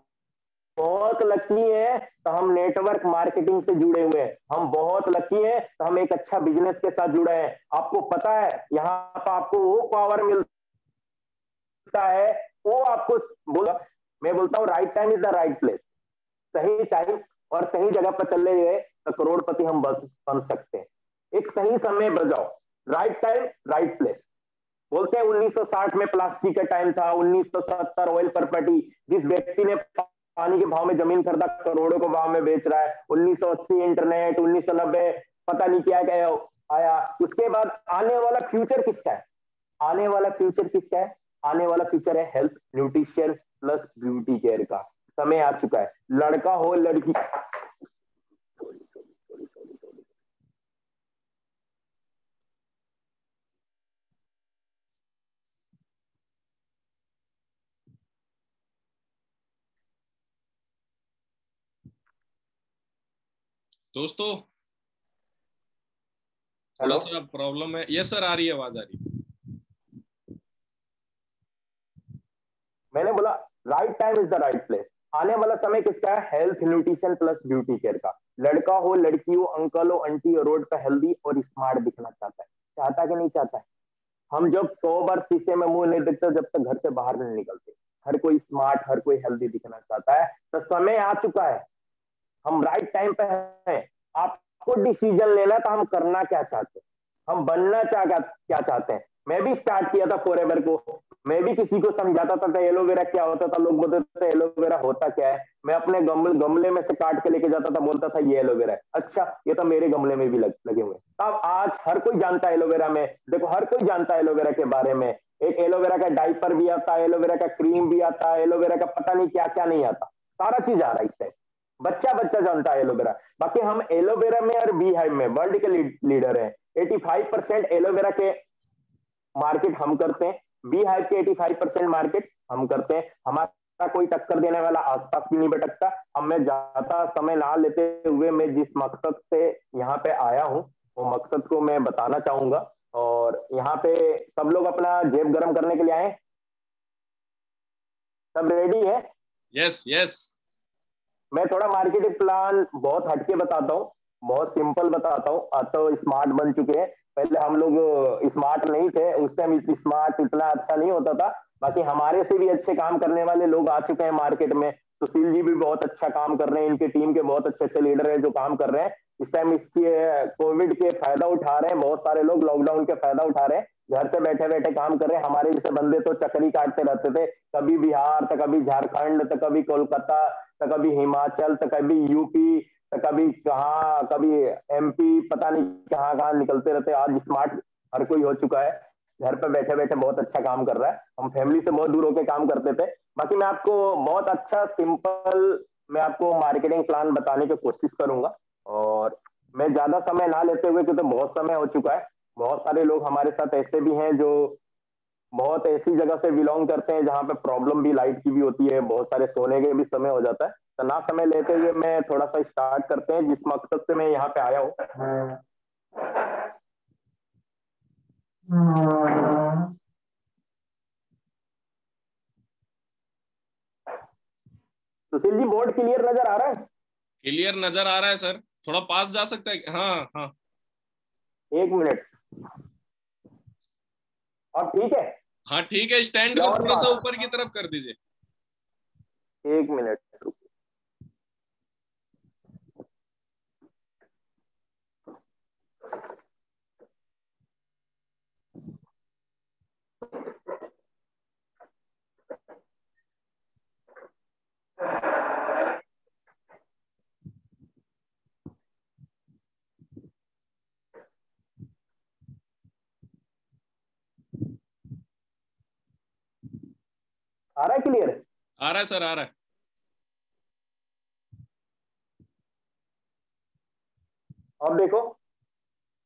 बहुत लकी है तो हम नेटवर्क मार्केटिंग से जुड़े हुए हैं, हम बहुत लकी हैं तो हम एक अच्छा बिजनेस के साथ जुड़े हैं। आपको पता है यहाँ पर आपको वो पावर मिलता है, वो आपको बोला, मैं बोलता हूँ right time is the right place, सही टाइम और सही जगह पर चले गए तो करोड़पति हम बन सकते हैं। एक सही समय बजाओ, राइट टाइम राइट प्लेस। बोलते हैं 1960 में प्लास्टिक का टाइम था, 1970 ऑयल प्रॉपर्टी, जिस व्यक्ति ने पानी के भाव में जमीन खरीदा करोड़ों के भाव में बेच रहा है, 1980 इंटरनेट, 1990 पता नहीं क्या क्या आया। उसके बाद आने वाला फ्यूचर किसका है, आने वाला फ्यूचर किसका है, आने वाला फ्यूचर है health nutrition plus beauty care का। समय आ चुका है, लड़का हो लड़की, दोस्तों थोड़ा हेलो सा प्रॉब्लम है। यस सर, आ रही है, आवाज आ रही है। मैंने बोला right time is the right place. आने वाला समय किसका है, health nutrition plus beauty care का। लड़का हो लड़की हो, अंकल हो आंटी हो, रोड पे हेल्दी और स्मार्ट दिखना चाहता है, चाहता कि नहीं चाहता है। हम जब 100 बार शीशे में मुंह नहीं देखते जब तक घर से बाहर नहीं निकलते, हर कोई स्मार्ट हर कोई हेल्दी दिखना चाहता है, तो समय आ चुका है, हम राइट टाइम पे हैं। आपको डिसीजन लेना था हम करना क्या चाहते हैं, हम बनना क्या चाहते हैं। मैं भी स्टार्ट किया था फॉरएवर को, मैं भी किसी को समझाता था एलोवेरा क्या होता था, लोग बोलते थे एलोवेरा होता क्या है, मैं अपने गमले में से काट के लेके जाता था, बोलता था ये एलोवेरा है, अच्छा ये तो मेरे गमले में भी लगे हुए। अब आज हर कोई जानता है एलोवेरा में, देखो हर कोई जानता है एलोवेरा के बारे में। एक एलोवेरा का डाइपर भी आता है, एलोवेरा का क्रीम भी आता है, एलोवेरा का पता नहीं क्या क्या नहीं आता, सारा चीज आ रहा है इस टाइम, बच्चा बच्चा जानता है एलोवेरा। बाकी हम एलोवेरा में और बी हाइव में वर्ल्ड के लीडर हैं। 85% एलोवेरा के मार्केट हम करते हैं, बी हाइव के 85% मार्केट हम करते हैं, हमारा कोई टक्कर देने वाला आसपास भी नहीं भटकता। अब मैं ज्यादा समय ना लेते हुए मैं जिस मकसद से यहाँ पे आया हूँ वो मकसद को मैं बताना चाहूंगा। और यहाँ पे सब लोग अपना जेब गर्म करने के लिए आए, सब रेडी है। यस यस मैं थोड़ा मार्केटिंग प्लान बहुत हटके बताता हूँ, बहुत सिंपल बताता हूँ। अब तो स्मार्ट बन चुके हैं, पहले हम लोग स्मार्ट नहीं थे, उस टाइम स्मार्ट इतना अच्छा नहीं होता था। बाकी हमारे से भी अच्छे काम करने वाले लोग आ चुके हैं मार्केट में, सुशील जी भी बहुत अच्छा काम कर रहे हैं, इनकी टीम के बहुत अच्छे अच्छे लीडर हैं जो काम कर रहे हैं इस टाइम। इसके कोविड के फायदा उठा रहे हैं, बहुत सारे लोग लॉकडाउन के फायदा उठा रहे हैं, घर से बैठे बैठे काम कर रहे हैं। हमारे जैसे बंदे तो चक्री काटते रहते थे, कभी बिहार तो कभी झारखंड तो कभी कोलकाता तो कभी हिमाचल तो कभी यूपी तो कभी कहाँ कभी एमपी, पता नहीं कहाँ कहाँ निकलते रहते। आज स्मार्ट हर कोई हो चुका है, घर पे बैठे बैठे बहुत अच्छा काम कर रहा है। हम फैमिली से बहुत दूर होकर काम करते थे। बाकी मैं आपको बहुत अच्छा सिंपल मैं आपको मार्केटिंग प्लान बताने की कोशिश करूंगा, और मैं ज्यादा समय ना लेते हुए, क्योंकि बहुत समय हो चुका है। बहुत सारे लोग हमारे साथ ऐसे भी हैं जो बहुत ऐसी जगह से बिलोंग करते हैं जहाँ पे प्रॉब्लम भी लाइट की भी होती है, बहुत सारे सोने के भी समय हो जाता है। तो ना समय लेते हुए मैं थोड़ा सा स्टार्ट करते हैं जिस मकसद से मैं यहाँ पे आया हूँ। सुशील जी बोर्ड क्लियर नजर आ रहा है? क्लियर नजर आ रहा है सर, थोड़ा पास जा सकता है? हाँ हाँ। एक मिनट, अब ठीक है? हाँ ठीक है, स्टैंड या को और थोड़ा सा बात? ऊपर की तरफ कर दीजिए। एक मिनट रुको। आ रहा है क्लियर? आ रहा है सर, आ रहा है। अब देखो।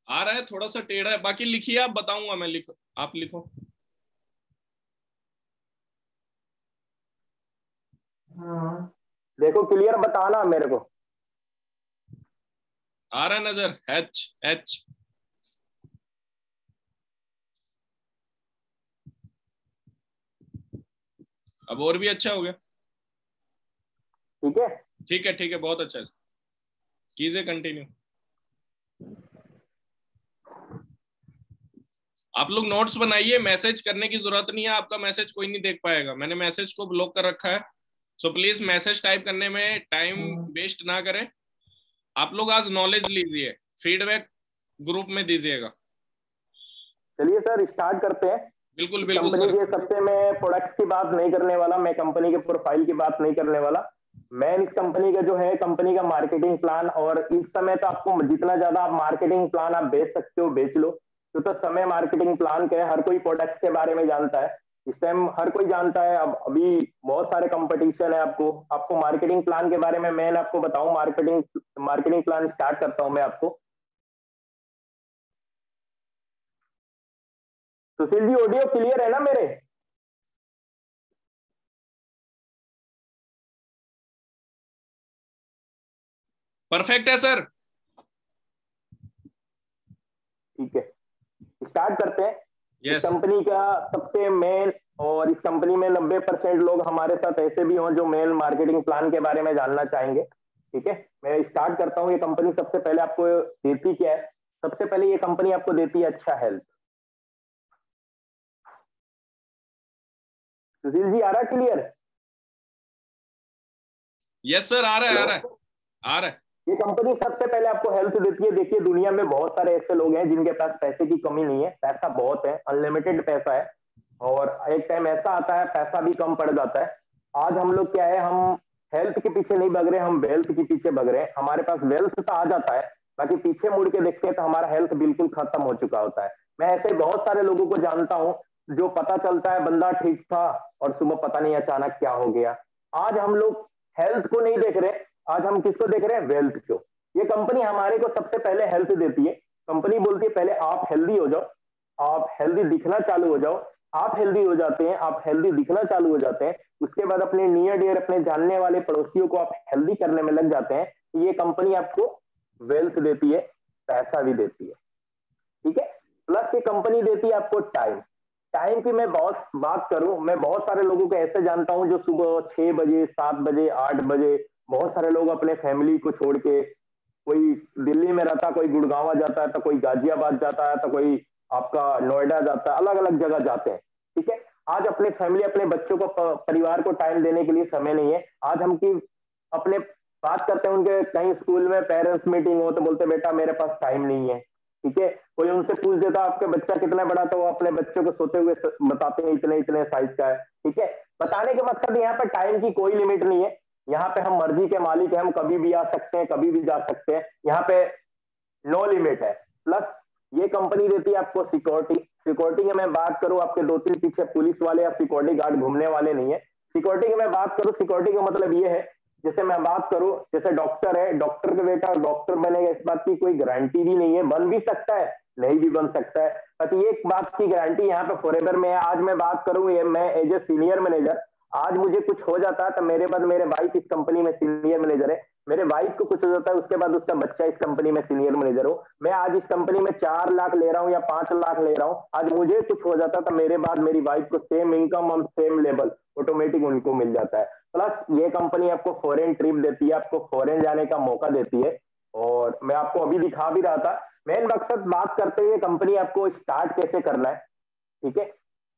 आ रहा है, थोड़ा सा टेढ़ा है, बाकी लिखिए, आप बताऊंगा मैं, लिखो आप लिखो। देखो क्लियर बताना मेरे को। आ रहा है नजर, एच एच। अब और भी अच्छा हो गया। ठीक है। ठीक है ठीक है, बहुत अच्छा है, कीजिए कंटिन्यू। आप लोग नोट्स बनाइए, मैसेज करने की जरूरत नहीं है, आपका मैसेज कोई नहीं देख पाएगा, मैंने मैसेज को ब्लॉक कर रखा है। सो प्लीज मैसेज टाइप करने में टाइम वेस्ट ना करें। आप लोग आज नॉलेज लीजिए, फीडबैक ग्रुप में दीजिएगा। चलिए सर स्टार्ट करते हैं। बिल्कुल इस बिल्कुल कंपनी सर। के सबसे मैं प्रोडक्ट्स की बात नहीं करने वाला, मैं कंपनी के प्रोफाइल की बात नहीं करने वाला। मैं इस कंपनी का जो है कंपनी का मार्केटिंग प्लान, और इस समय तो आपको जितना ज्यादा आप मार्केटिंग प्लान आप बेच सकते हो बेच लो। तो समय मार्केटिंग प्लान क्या है, हर कोई प्रोडक्ट्स के बारे में जानता है। इस टाइम हर कोई जानता है। अब अभी बहुत सारे कंपटीशन है। आपको आपको मार्केटिंग प्लान के बारे में मैं आपको बताऊं, मार्केटिंग मार्केटिंग प्लान स्टार्ट करता हूं मैं आपको। सुशील जी ऑडियो क्लियर है ना मेरे? परफेक्ट है सर। ठीक है स्टार्ट करते हैं। इस यस। कंपनी का सबसे मेन, और इस कंपनी में 90% लोग हमारे साथ ऐसे भी हों जो मेल मार्केटिंग प्लान के बारे में जानना चाहेंगे। ठीक है मैं स्टार्ट करता हूं। ये कंपनी सबसे पहले आपको देती क्या है? सबसे पहले ये कंपनी आपको देती है अच्छा हेल्थ। सुशील जी आ रहा है क्लियर? यस सर, आ रहा है हेलो। आ रहा है आ रहा है। ये कंपनी सबसे पहले आपको हेल्थ देती है। देखिए दुनिया में बहुत सारे ऐसे लोग हैं जिनके पास पैसे की कमी नहीं है, पैसा बहुत है, अनलिमिटेड पैसा है। और एक टाइम ऐसा आता है पैसा भी कम पड़ जाता है। आज हम लोग क्या है, हम हेल्थ के पीछे नहीं भग रहे, हम वेल्थ के पीछे भग रहे हैं। हमारे पास वेल्थ तो आ जाता है, बाकी पीछे मुड़ के देखते हैं तो हमारा हेल्थ बिल्कुल खत्म हो चुका होता है। मैं ऐसे बहुत सारे लोगों को जानता हूं जो पता चलता है बंदा ठीक था और सुबह पता नहीं अचानक क्या हो गया। आज हम लोग हेल्थ को नहीं देख रहे, आज हम किसको देख रहे हैं? वेल्थ को। ये कंपनी हमारे को सबसे पहले हेल्थ देती है। कंपनी बोलती है पहले आप हेल्दी हो जाओ, आप हेल्दी दिखना चालू हो जाओ। आप हेल्दी हो जाते हैं, आप हेल्दी दिखना चालू हो जाते हैं, उसके बाद अपने नियर डियर अपने जानने वाले पड़ोसियों को आप हेल्दी करने में लग जाते हैं। ये कंपनी आपको वेल्थ देती है, पैसा भी देती है। ठीक है प्लस ये कंपनी देती है आपको टाइम। टाइम की मैं बहुत बात करूं, मैं बहुत सारे लोगों को ऐसे जानता हूं जो सुबह 6 बजे 7 बजे 8 बजे, बहुत सारे लोग अपने फैमिली को छोड़ के, कोई दिल्ली में रहता, कोई गुड़गांव जाता है, तो कोई गाजियाबाद जाता है, तो कोई आपका नोएडा जाता है, अलग अलग जगह जाते हैं। ठीक है आज अपने फैमिली अपने बच्चों को परिवार को टाइम देने के लिए समय नहीं है। आज हम की अपने बात करते हैं उनके कहीं स्कूल में पेरेंट्स मीटिंग हो तो बोलते बेटा मेरे पास टाइम नहीं है। ठीक है कोई उनसे पूछ देता आपका बच्चा कितना बड़ा, तो वो अपने बच्चों को सोते हुए बताते हैं इतने इतने साइज का है। ठीक है बताने का मकसद यहाँ पे टाइम की कोई लिमिट नहीं है। यहाँ पे हम मर्जी के मालिक हैं, हम कभी भी आ सकते हैं कभी भी जा सकते हैं, यहाँ पे नो लिमिट है। प्लस ये कंपनी देती है आपको सिक्योरिटी। सिक्योरिटी की मैं बात करूं, आपके 2-3 पीछे पुलिस वाले या सिक्योरिटी गार्ड घूमने वाले नहीं है। सिक्योरिटी की मैं बात करूं, सिक्योरिटी का मतलब ये है, जैसे मैं बात करूं जैसे डॉक्टर है, डॉक्टर का बेटा डॉक्टर बनेगा इस बात की कोई गारंटी भी नहीं है, बन भी सकता है नहीं भी बन सकता है, बाकी एक बात की गारंटी यहाँ पे फॉरएवर में है। आज मैं बात करूं ये मैं एज ए सीनियर मैनेजर, आज मुझे कुछ हो जाता है तो मेरे बाद मेरे भाई किस कंपनी में सीनियर मैनेजर है, मेरे वाइफ को कुछ हो जाता है, उसके बाद उसका बच्चा इस कंपनी में सीनियर मैनेजर हो, मैं आज इस कंपनी में 4 लाख ले रहा हूँ या 5 लाख ले रहा हूँ, आज मुझे कुछ हो जाता तो मेरे बाद मेरी वाइफ को सेम इनकम और सेम लेवल ऑटोमेटिक उनको मिल जाता है। प्लस ये कंपनी आपको फॉरेन ट्रिप देती है, आपको फॉरेन जाने का मौका देती है। और मैं आपको अभी दिखा भी रहा था, मेन मकसद बात करते हुए कंपनी आपको स्टार्ट कैसे करना है। ठीक है,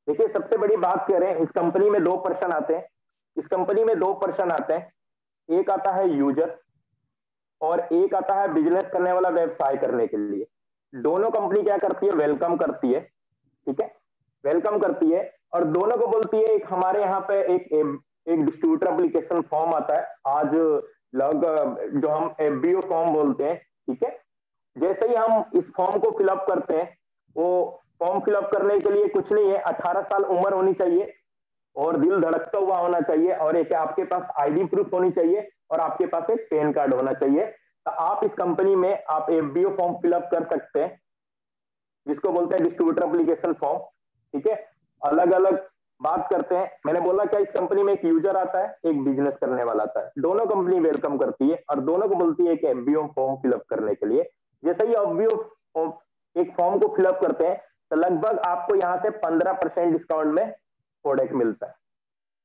देखिए सबसे बड़ी बात करें, इस कंपनी में 2 पर्सन आते हैं, इस कंपनी में 2 पर्सन आते हैं, एक आता है यूजर और एक आता है बिजनेस करने वाला, व्यवसाय करने के लिए। दोनों कंपनी क्या करती है, वेलकम करती है। ठीक है, वेलकम करती है और दोनों को बोलती है, एक हमारे यहाँ पे एक डिस्ट्रीब्यूटर एप्लीकेशन फॉर्म आता है, आज लग जो हम एफबीओ फॉर्म बोलते हैं। ठीक है, जैसे ही हम इस फॉर्म को फिलअप करते हैं, वो फॉर्म फिलअप करने के लिए कुछ नहीं है, 18 साल उम्र होनी चाहिए और दिल धड़कता हुआ होना चाहिए और एक आपके पास आईडी प्रूफ होनी चाहिए और आपके पास एक पैन कार्ड होना चाहिए। तो आप इस कंपनी में आप एफबीओ फॉर्म फिलअप कर सकते हैं, जिसको बोलते हैं डिस्ट्रीब्यूटर एप्लीकेशन फॉर्म। ठीक है, अलग अलग बात करते हैं। मैंने बोला क्या, इस कंपनी में एक यूजर आता है, एक बिजनेस करने वाला आता है, दोनों कंपनी वेलकम करती है और दोनों को बोलती है कि एफबीओ फॉर्म फिलअप करने के लिए। जैसे ही एफबीओ एक फॉर्म को फिलअप करते हैं तो लगभग आपको यहाँ से 15% डिस्काउंट में प्रोडक्ट मिलता है।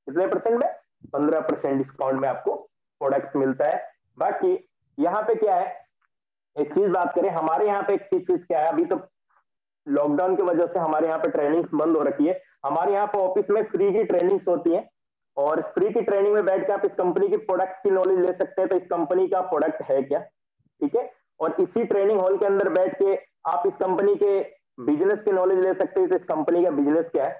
कितने परसेंट में? 15% डिस्काउंट में आपको प्रोडक्ट मिलता है। बाकी यहाँ पे क्या है, एक चीज बात करें, हमारे यहाँ पे एक चीज क्या है, अभी तो लॉकडाउन की वजह से हमारे यहाँ पे ट्रेनिंग्स बंद हो रखी है। हमारे यहाँ पे ऑफिस में फ्री की ट्रेनिंग्स होती है और फ्री की ट्रेनिंग में बैठ के आप इस कंपनी की प्रोडक्ट्स की नॉलेज ले सकते हैं, तो इस कंपनी का प्रोडक्ट है क्या। ठीक है, और इसी ट्रेनिंग हॉल के अंदर बैठ के आप इस कंपनी के बिजनेस की नॉलेज ले सकते हैं, तो इस कंपनी का बिजनेस क्या है।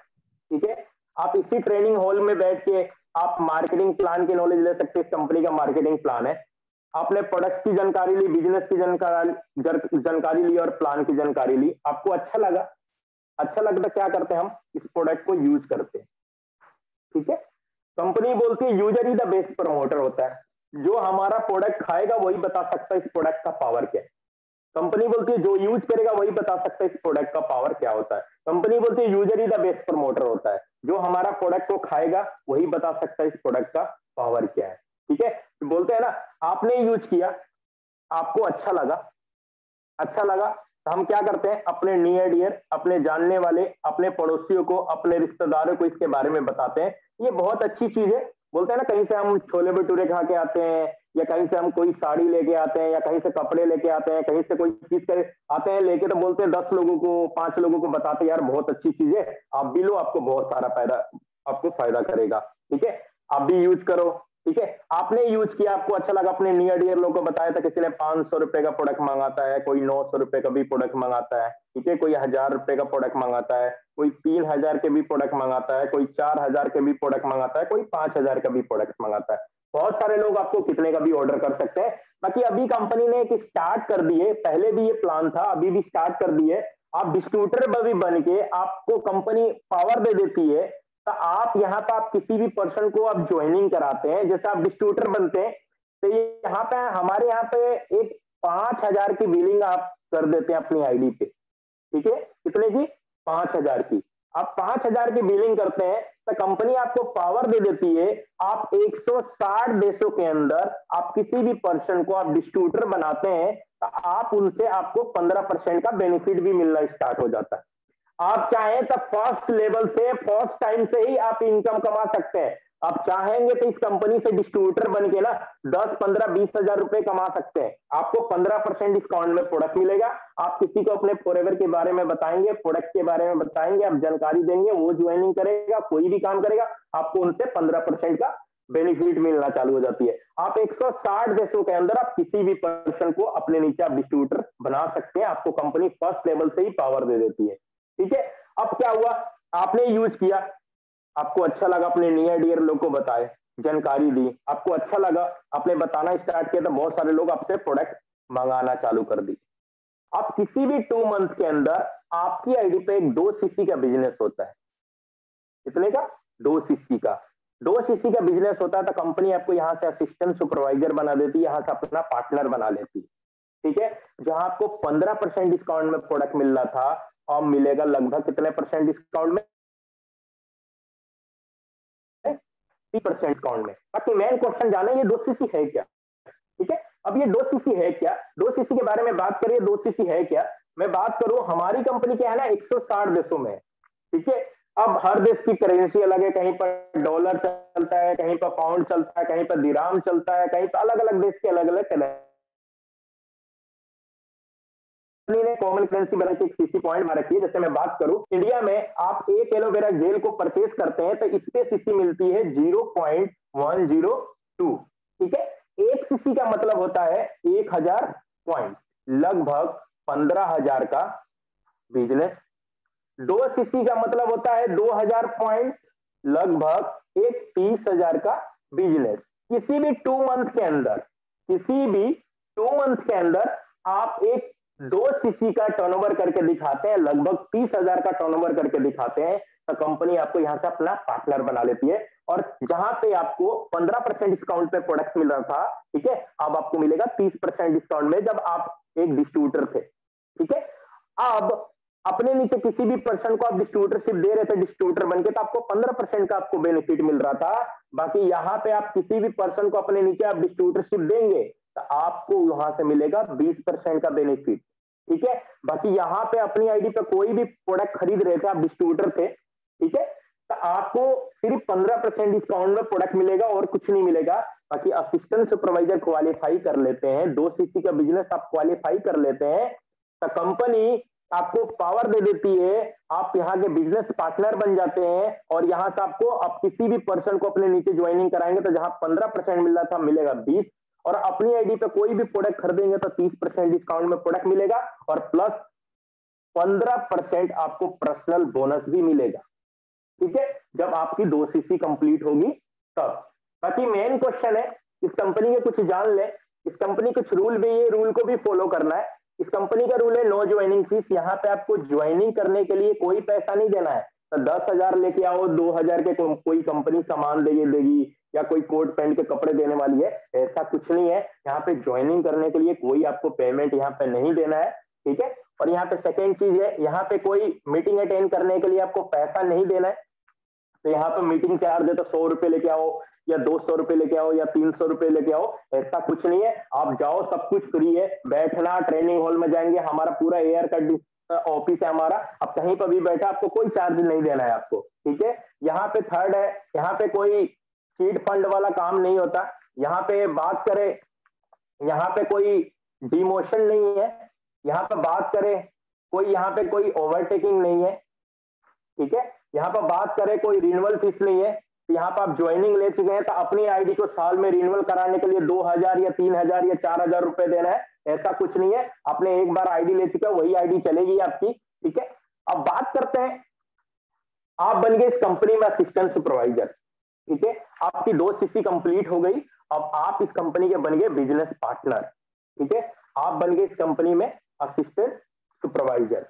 ठीक है, आप इसी ट्रेनिंग हॉल में बैठ के आप मार्केटिंग प्लान की नॉलेज ले सकते हैं, इस कंपनी का मार्केटिंग प्लान है। आपने प्रोडक्ट की जानकारी ली, बिजनेस की जानकारी ली और प्लान की जानकारी ली, आपको अच्छा लगा, अच्छा लगता क्या करते हैं हम, इस प्रोडक्ट को यूज करते हैं। ठीक है, कंपनी बोलती है user he the best promoter होता है, जो हमारा प्रोडक्ट खाएगा वही बता सकता है इस प्रोडक्ट का पावर क्या है। कंपनी बोलती है जो यूज करेगा वही बता सकता है इस प्रोडक्ट का पावर क्या होता है। कंपनी बोलती है user he the best promoter होता है, जो हमारा प्रोडक्ट को खाएगा वही बता सकता है इस प्रोडक्ट का पावर क्या है। ठीक है, बोलते हैं ना, आपने यूज किया, आपको अच्छा लगा, अच्छा लगा तो हम क्या करते हैं, अपने नियर डियर, अपने जानने वाले, अपने पड़ोसियों को, अपने रिश्तेदारों को इसके बारे में बताते हैं। ये बहुत अच्छी चीज है। बोलते हैं ना, कहीं से हम छोले भटूरे खा के आते हैं या कहीं से हम कोई साड़ी लेके आते हैं या कहीं से कपड़े लेके आते हैं, कहीं से कोई चीज करे आते हैं लेके, तो बोलते हैं 10 लोगों को, 5 लोगों को बताते हैं यार बहुत अच्छी चीज है, आप भी लो, आपको बहुत सारा फायदा, आपको फायदा करेगा। ठीक है, आप भी यूज करो। ठीक है, आपने यूज किया, आपको अच्छा लगा, अपने नियर डियर लोगों को बताया था, किसी ने 500 रुपए का प्रोडक्ट मंगाता है, कोई 900 रुपए का भी प्रोडक्ट मंगाता है। ठीक है, कोई 1000 रुपए का प्रोडक्ट मंगाता है, कोई 3000 के भी प्रोडक्ट मंगाता है, कोई 4000 के भी प्रोडक्ट मंगाता है, कोई 5000 का भी प्रोडक्ट मंगाता है। बहुत सारे लोग आपको कितने का भी ऑर्डर कर सकते हैं। बाकी अभी कंपनी ने एक स्टार्ट कर दिए, पहले भी ये प्लान था, अभी भी स्टार्ट कर दिए, आप डिस्ट्रीब्यूटर भी बन के आपको कंपनी पावर दे देती है। तो आप यहाँ पे आप किसी भी पर्सन को आप ज्वाइनिंग कराते हैं, जैसे आप डिस्ट्रीब्यूटर बनते हैं, तो ये यहाँ पे हमारे यहाँ पे एक 5000 की बिलिंग आप कर देते हैं अपनी आईडी पे। ठीक है, कितने की? 5000 की। आप 5000 की बिलिंग करते हैं तो कंपनी आपको पावर दे देती है, आप 160 देशों के अंदर आप किसी भी पर्सन को आप डिस्ट्रीब्यूटर बनाते हैं तो आप उनसे आपको 15% का बेनिफिट भी मिलना स्टार्ट हो जाता है। आप चाहें तो फर्स्ट लेवल से, फर्स्ट टाइम से ही आप इनकम कमा सकते हैं। आप चाहेंगे तो इस कंपनी से डिस्ट्रीब्यूटर बन के ना 10, 15, 20 हजार रुपए कमा सकते हैं। आपको 15% डिस्काउंट में प्रोडक्ट मिलेगा। आप किसी को अपने फॉरएवर के बारे में बताएंगे, प्रोडक्ट के बारे में बताएंगे, आप जानकारी देंगे, वो ज्वाइनिंग करेगा, कोई भी काम करेगा, आपको उनसे 15% का बेनिफिट मिलना चालू हो जाती है। आप 160 देशों के अंदर आप किसी भी पर्सन को अपने नीचे आप डिस्ट्रीब्यूटर बना सकते हैं, आपको कंपनी फर्स्ट लेवल से ही पावर दे देती है। ठीक है, अब क्या हुआ, आपने यूज किया, आपको अच्छा लगा, अपने नियर डियर लोग को बताए, जानकारी दी, आपको अच्छा लगा, आपने बताना स्टार्ट किया, तो बहुत सारे लोग आपसे प्रोडक्ट मंगाना चालू कर दी। अब किसी भी 2 मंथ के अंदर आपकी आईडी पे एक 2 सीसी का बिजनेस होता है। कितने का? 2 सीसी का। 2 सीसी का बिजनेस होता है तो कंपनी आपको यहाँ से असिस्टेंट सुपरवाइजर बना देती है, यहाँ से अपना पार्टनर बना लेती है। ठीक है, जहां आपको 15% डिस्काउंट में प्रोडक्ट मिल रहा था, अब मिलेगा लगभग कितने परसेंट डिस्काउंट में? 30% डिस्काउंट में। बाकी मेन क्वेश्चन जाना, ये 2 सीसी है क्या? ठीक है। अब ये 2cc है क्या, 2cc के बारे में बात करिए, 2cc है क्या, मैं बात करूं हमारी कंपनी क्या है ना 160 देशों में, ठीक है। अब हर देश की करेंसी अलग है, कहीं पर डॉलर चलता है, कहीं पर पाउंड चलता है, कहीं पर दिराम चलता है, कहीं पर अलग अलग देश के अलग अलग ने कॉमन करेंसी बना के एक सीसी पॉइंट में रखी है। जैसे मैं बात करूं इंडिया में आप एक एलोवेरा जेल को परचेज करते हैं तो इस पे सीसी मिलती है 0.102, ठीक है। एक सीसी का मतलब होता है 1000 पॉइंट, लगभग 15,000 का बिजनेस। 2cc का मतलब होता है 2000 पॉइंट, लगभग एक 30,000 का बिजनेस। किसी भी 2 मंथ के अंदर, किसी भी 2 मंथ के अंदर आप एक 2cc का टर्नओवर करके दिखाते हैं, लगभग 30,000 का टर्नओवर करके दिखाते हैं, तो कंपनी आपको यहां से अपना पार्टनर बना लेती है। और जहां पे आपको 15% डिस्काउंट पे प्रोडक्ट्स मिल रहा था, ठीक है, अब आपको मिलेगा 30% डिस्काउंट में, जब आप एक डिस्ट्रीब्यूटर थे, ठीक है। अब अपने नीचे किसी भी पर्सन को आप डिस्ट्रीब्यूटरशिप दे रहे थे, डिस्ट्रीब्यूटर बनके, तो आपको 15% का आपको बेनिफिट मिल रहा था। बाकी यहां पे आप किसी भी पर्सन को अपने नीचे आप डिस्ट्रीब्यूटरशिप देंगे तो आपको वहां से मिलेगा 20% का बेनिफिट, ठीक है। बाकी यहाँ पे अपनी आईडी पे कोई भी प्रोडक्ट खरीद रहे थे, आप डिस्ट्रीब्यूटर थे, ठीक है, तो आपको सिर्फ 15% डिस्काउंट में प्रोडक्ट मिलेगा और कुछ नहीं मिलेगा। बाकी असिस्टेंट सुपरवाइजर क्वालिफाई कर लेते हैं, 2cc का बिजनेस आप क्वालिफाई कर लेते हैं, तो कंपनी आपको पावर दे देती है, आप यहाँ के बिजनेस पार्टनर बन जाते हैं। और यहाँ से आपको आप किसी भी पर्सन को अपने नीचे ज्वाइनिंग कराएंगे तो जहां 15% मिल रहा था मिलेगा 20, और अपनी आईडी पे कोई भी प्रोडक्ट खरीदेंगे तो 30% डिस्काउंट में प्रोडक्ट मिलेगा, और प्लस 15% आपको पर्सनल बोनस भी मिलेगा, ठीक है, जब आपकी 2cc कंप्लीट होगी तब। बाकी मेन क्वेश्चन है, इस कंपनी के कुछ जान ले, इस कंपनी कुछ रूल भी है, रूल को भी फॉलो करना है। इस कंपनी का रूल है नो ज्वाइनिंग फीस, यहाँ पे आपको ज्वाइनिंग करने के लिए कोई पैसा नहीं देना है। तो 10,000 लेके आओ, 2,000 के कोई कंपनी सामान देगी या कोई कोट पैंट के कपड़े देने वाली है, ऐसा कुछ नहीं है। यहाँ पे ज्वाइनिंग करने के लिए कोई आपको पेमेंट यहाँ पे नहीं देना है, ठीक है। और यहाँ पे सेकेंड चीज है, यहाँ पे कोई मीटिंग अटेंड करने के लिए आपको पैसा नहीं देना है। तो यहाँ पे मीटिंग चार्ज है तो 100 रुपए लेके आओ या 200 रुपए लेके आओ या 300 रुपए लेके आओ, ऐसा कुछ नहीं है। आप जाओ, सब कुछ फ्री है, बैठना ट्रेनिंग हॉल में जाएंगे, हमारा पूरा एयर का ऑफिस है हमारा, आप कहीं पर भी बैठा, आपको कोई चार्ज नहीं देना है आपको, ठीक है। यहाँ पे थर्ड है, यहाँ पे कोई सीड फंड वाला काम नहीं होता। यहाँ पे बात करें, यहाँ पे कोई डिमोशन नहीं है, यहाँ पे बात करें कोई, यहाँ पे कोई ओवरटेकिंग नहीं है, ठीक है। यहाँ पर बात करें कोई रिन्यूअल फीस नहीं है। तो यहाँ पर आप ज्वाइनिंग ले चुके हैं तो अपनी आईडी को साल में रिन्यूअल कराने के लिए 2,000 या 3,000 या 4,000 रुपए देना है, ऐसा कुछ नहीं है। आपने एक बार आईडी ले चुके हैं, वही आईडी चलेगी आपकी, ठीक है। अब बात करते हैं, आप बन गए इस कंपनी में असिस्टेंट सुपरवाइजर, ठीक है, आपकी 2cc कंप्लीट हो गई। अब आप इस कंपनी के बन गए बिजनेस पार्टनर, ठीक है, आप बन गए इस कंपनी में असिस्टेंट सुपरवाइजर।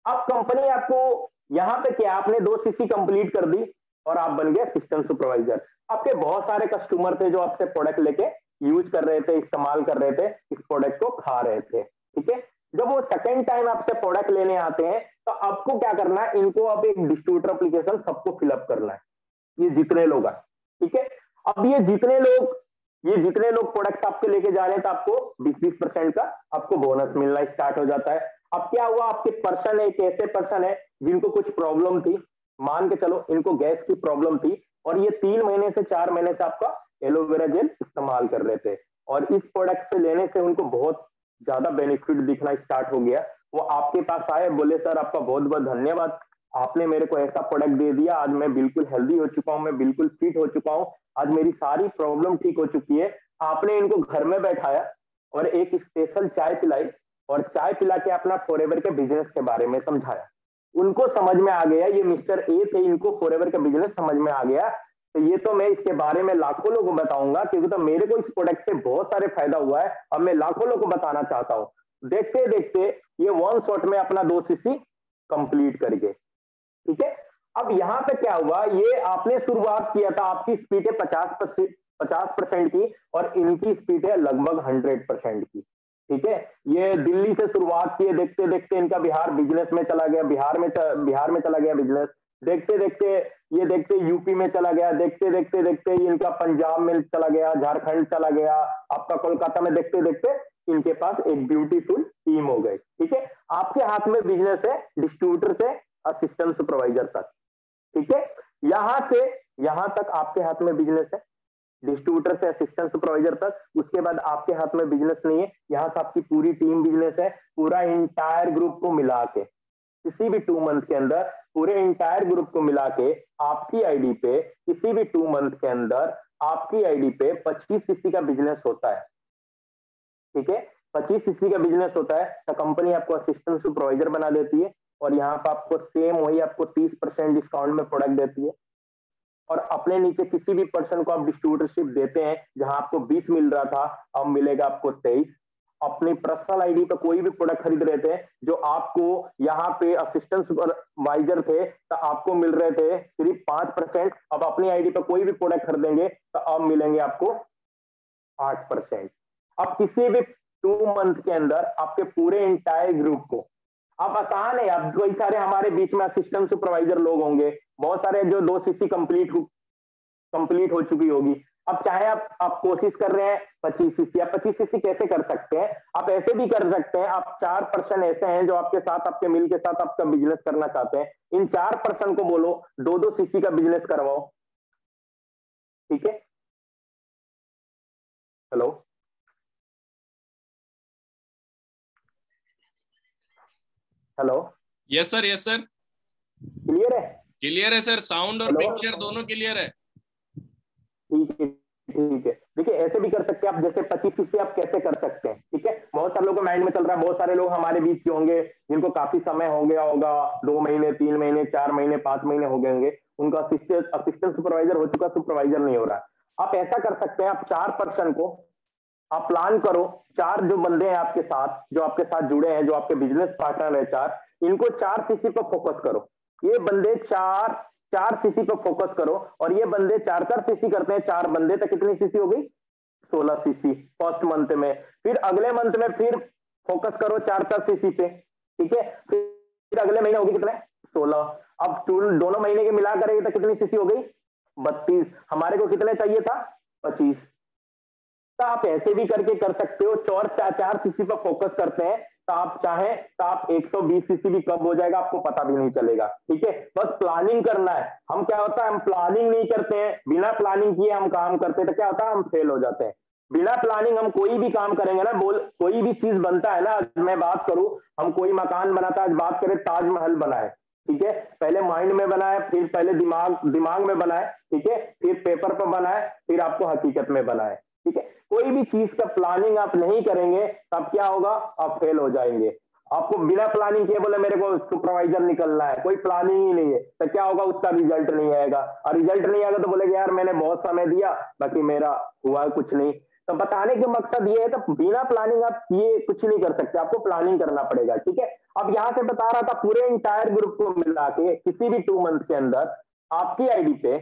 अब कंपनी आपको यहां पे क्या, आपने 2cc कंप्लीट कर दी और आप बन गए असिस्टेंट सुपरवाइजर। आपके बहुत सारे कस्टमर थे जो आपसे प्रोडक्ट लेके यूज कर रहे थे, इस्तेमाल कर रहे थे, इस प्रोडक्ट को खा रहे थे, ठीक है। जब वो सेकेंड टाइम आपसे प्रोडक्ट लेने आते हैं तो आपको क्या करना है, इनको अब एक डिस्ट्रीब्यूटर एप्लीकेशन सबको फिलअप करना है, ये जितने लोग हैं, ठीक है। अब ये जितने लोग प्रोडक्ट्स आपके लेके जा रहे हैं तो आपको 20% का आपको बोनस मिलना स्टार्ट हो जाता है। अब क्या हुआ, आपके पर्सन एक ऐसे पर्सन है जिनको कुछ प्रॉब्लम थी, मान के चलो इनको गैस की प्रॉब्लम थी, और ये 3 महीने से 4 महीने से आपका एलोवेरा जेल इस्तेमाल कर रहे थे, और इस प्रोडक्ट से लेने से उनको बहुत ज्यादा बेनिफिट दिखना स्टार्ट हो गया। वो आपके पास आए, बोले सर आपका बहुत बहुत धन्यवाद, आपने मेरे को ऐसा प्रोडक्ट दे दिया, आज मैं बिल्कुल हेल्दी हो चुका हूं, मैं बिल्कुल फिट हो चुका हूं, आज मेरी सारी प्रॉब्लम ठीक हो चुकी है। आपने इनको घर में बैठाया और एक स्पेशल चाय पिलाई, और चाय पिला के अपना फॉरएवर के बिजनेस के बारे में समझाया। उनको समझ में आ गया, ये मिस्टर ए थे, इनको फॉरएवर का बिजनेस समझ में आ गया। तो ये तो मैं इसके बारे में लाखों लोगों को बताऊंगा, क्योंकि तो मेरे को इस प्रोडक्ट से बहुत सारे फायदा हुआ है, अब मैं लाखों लोगों को बताना चाहता हूँ। देखते देखते ये 1 शॉट में अपना 2cc कंप्लीट कर गए, ठीक है। अब यहाँ पे क्या हुआ, ये आपने शुरुआत किया था, आपकी स्पीड है 50% की, और इनकी स्पीड है लगभग 100% की, ठीक है। ये दिल्ली से शुरुआत किए, देखते देखते इनका बिहार बिजनेस में चला गया, बिहार में चला गया बिजनेस, देखते देखते ये देखते यूपी में चला गया, देखते देखते देखते इनका पंजाब में चला गया, झारखंड चला गया, आपका कोलकाता में, देखते देखते इनके पास एक ब्यूटीफुल टीम हो गई। ठीक है, आपके हाथ में बिजनेस है डिस्ट्रीब्यूटर से असिस्टेंट सुपरवाइजर तक। ठीक है, यहां तक आपके हाथ में बिजनेस है, डिस्ट्रीब्यूटर से असिस्टेंट सुपरवाइजर तक। उसके बाद आपके हाथ में बिजनेस नहीं है, यहां से आपकी पूरी टीम बिजनेस है, पूरा इंटायर ग्रुप को मिला के किसी भी 2 मंथ के अंदर, पूरे इंटायर ग्रुप को मिला के आपकी आईडी पे किसी भी 2 मंथ के अंदर आपकी आईडी पे 25 सीसी का बिजनेस होता है। ठीक है, 25 सीसी का बिजनेस होता है तो कंपनी आपको असिस्टेंट सुपरवाइजर बना देती है, और यहाँ पर आपको सेम वही आपको 30% डिस्काउंट में प्रोडक्ट देती है। और अपने नीचे किसी भी पर्सन को आप डिस्ट्रीब्यूटरशिप देते हैं, जहां आपको 20 मिल रहा था अब मिलेगा आपको 23। अपनी पर्सनल आईडी पर कोई भी प्रोडक्ट खरीद रहे थे, जो आपको यहाँ पे असिस्टेंट सुपरवाइजर थे तो आपको मिल रहे थे सिर्फ 5%, अब अपनी आईडी पर कोई भी प्रोडक्ट खरीदेंगे तो अब मिलेंगे आपको 8%। अब किसी भी 2 मंथ के अंदर आपके पूरे इंटायर ग्रुप को, अब आसान है, अब कई सारे हमारे बीच में असिस्टेंट सुपरवाइजर लोग होंगे, बहुत सारे जो 2 सीसी कंप्लीट हो चुकी होगी। अब चाहे आप कोशिश कर रहे हैं 25 सीसी, आप 25 सीसी कैसे कर सकते हैं? आप ऐसे भी कर सकते हैं, आप 4 पर्सन ऐसे हैं जो आपके साथ, आपके मिल के साथ आपका बिजनेस करना चाहते हैं, इन 4 पर्सन को बोलो 2-2 सीसी का बिजनेस करवाओ। ठीक है, hello hello, yes sir, yes sir, clear है? क्लियर है सर, साउंड और पिक्चर दोनों क्लियर है। ठीक है, ठीक है। देखिए ऐसे भी कर सकते हैं आप, जैसे 25 सीसी आप कैसे कर सकते हैं। ठीक है, बहुत सारे लोगों को माइंड में चल रहा है, बहुत सारे लोग हमारे बीच के होंगे जिनको काफी समय हो गया होगा, 2 महीने 3 महीने 4 महीने 5 महीने हो गए होंगे, उनका असिस्टेंट सुपरवाइजर हो चुका, सुपरवाइजर नहीं हो रहा। आप ऐसा कर सकते हैं, आप 4 पर्सन को आप प्लान करो, 4 जो बंदे हैं आपके साथ, जो आपके साथ जुड़े हैं, जो आपके बिजनेस पार्टनर है 4, इनको 4 सीसी पर फोकस करो। ये बंदे 4 सीसी पर फोकस करो, और ये बंदे 4 सीसी करते हैं, 4 बंदे तक कितनी सीसी हो गई? 16 सीसी फर्स्ट मंथ में। फिर अगले मंथ में फिर फोकस करो 4 सीसी पे। ठीक है, फिर अगले महीने होगी कितने? 16। अब दोनों महीने के मिला करेंगे तो कितनी सीसी हो गई? 32। हमारे को कितने चाहिए था? 25। तो आप ऐसे भी करके कर सकते हो, 4 सीसी पर फोकस करते हैं तो आप चाहें तो आप 120 सीसी भी कब हो जाएगा आपको पता भी नहीं चलेगा। ठीक है, बस प्लानिंग करना है। हम क्या होता है, हम प्लानिंग नहीं करते हैं, बिना प्लानिंग किए हम काम करते हैं तो क्या होता है, हम फेल हो जाते हैं। बिना प्लानिंग हम कोई भी काम करेंगे ना, कोई भी चीज बनता है ना, मैं बात करूं, हम कोई मकान बनाता है, बात करें ताजमहल बनाए, ठीक है, पहले माइंड में बनाए, फिर पहले दिमाग में बनाए, ठीक है, फिर पेपर पर बनाए, फिर आपको हकीकत में बनाए। ठीक है, कोई भी चीज का प्लानिंग आप नहीं करेंगे तब क्या होगा, आप फेल हो जाएंगे। आपको बिना प्लानिंग किए बोले मेरे को सुपरवाइजर निकलना है, कोई प्लानिंग ही नहीं है, तो क्या होगा, उसका रिजल्ट नहीं आएगा, और रिजल्ट नहीं आएगा तो बोलेगा यार मैंने बहुत समय दिया बाकी मेरा हुआ कुछ नहीं। तो बताने का मकसद ये है, तो बिना प्लानिंग आप किए कुछ नहीं कर सकते, आपको प्लानिंग करना पड़ेगा। ठीक है, अब यहां से बता रहा था पूरे इंटायर ग्रुप को मिला के किसी भी 2 मंथ के अंदर आपकी आईडी पे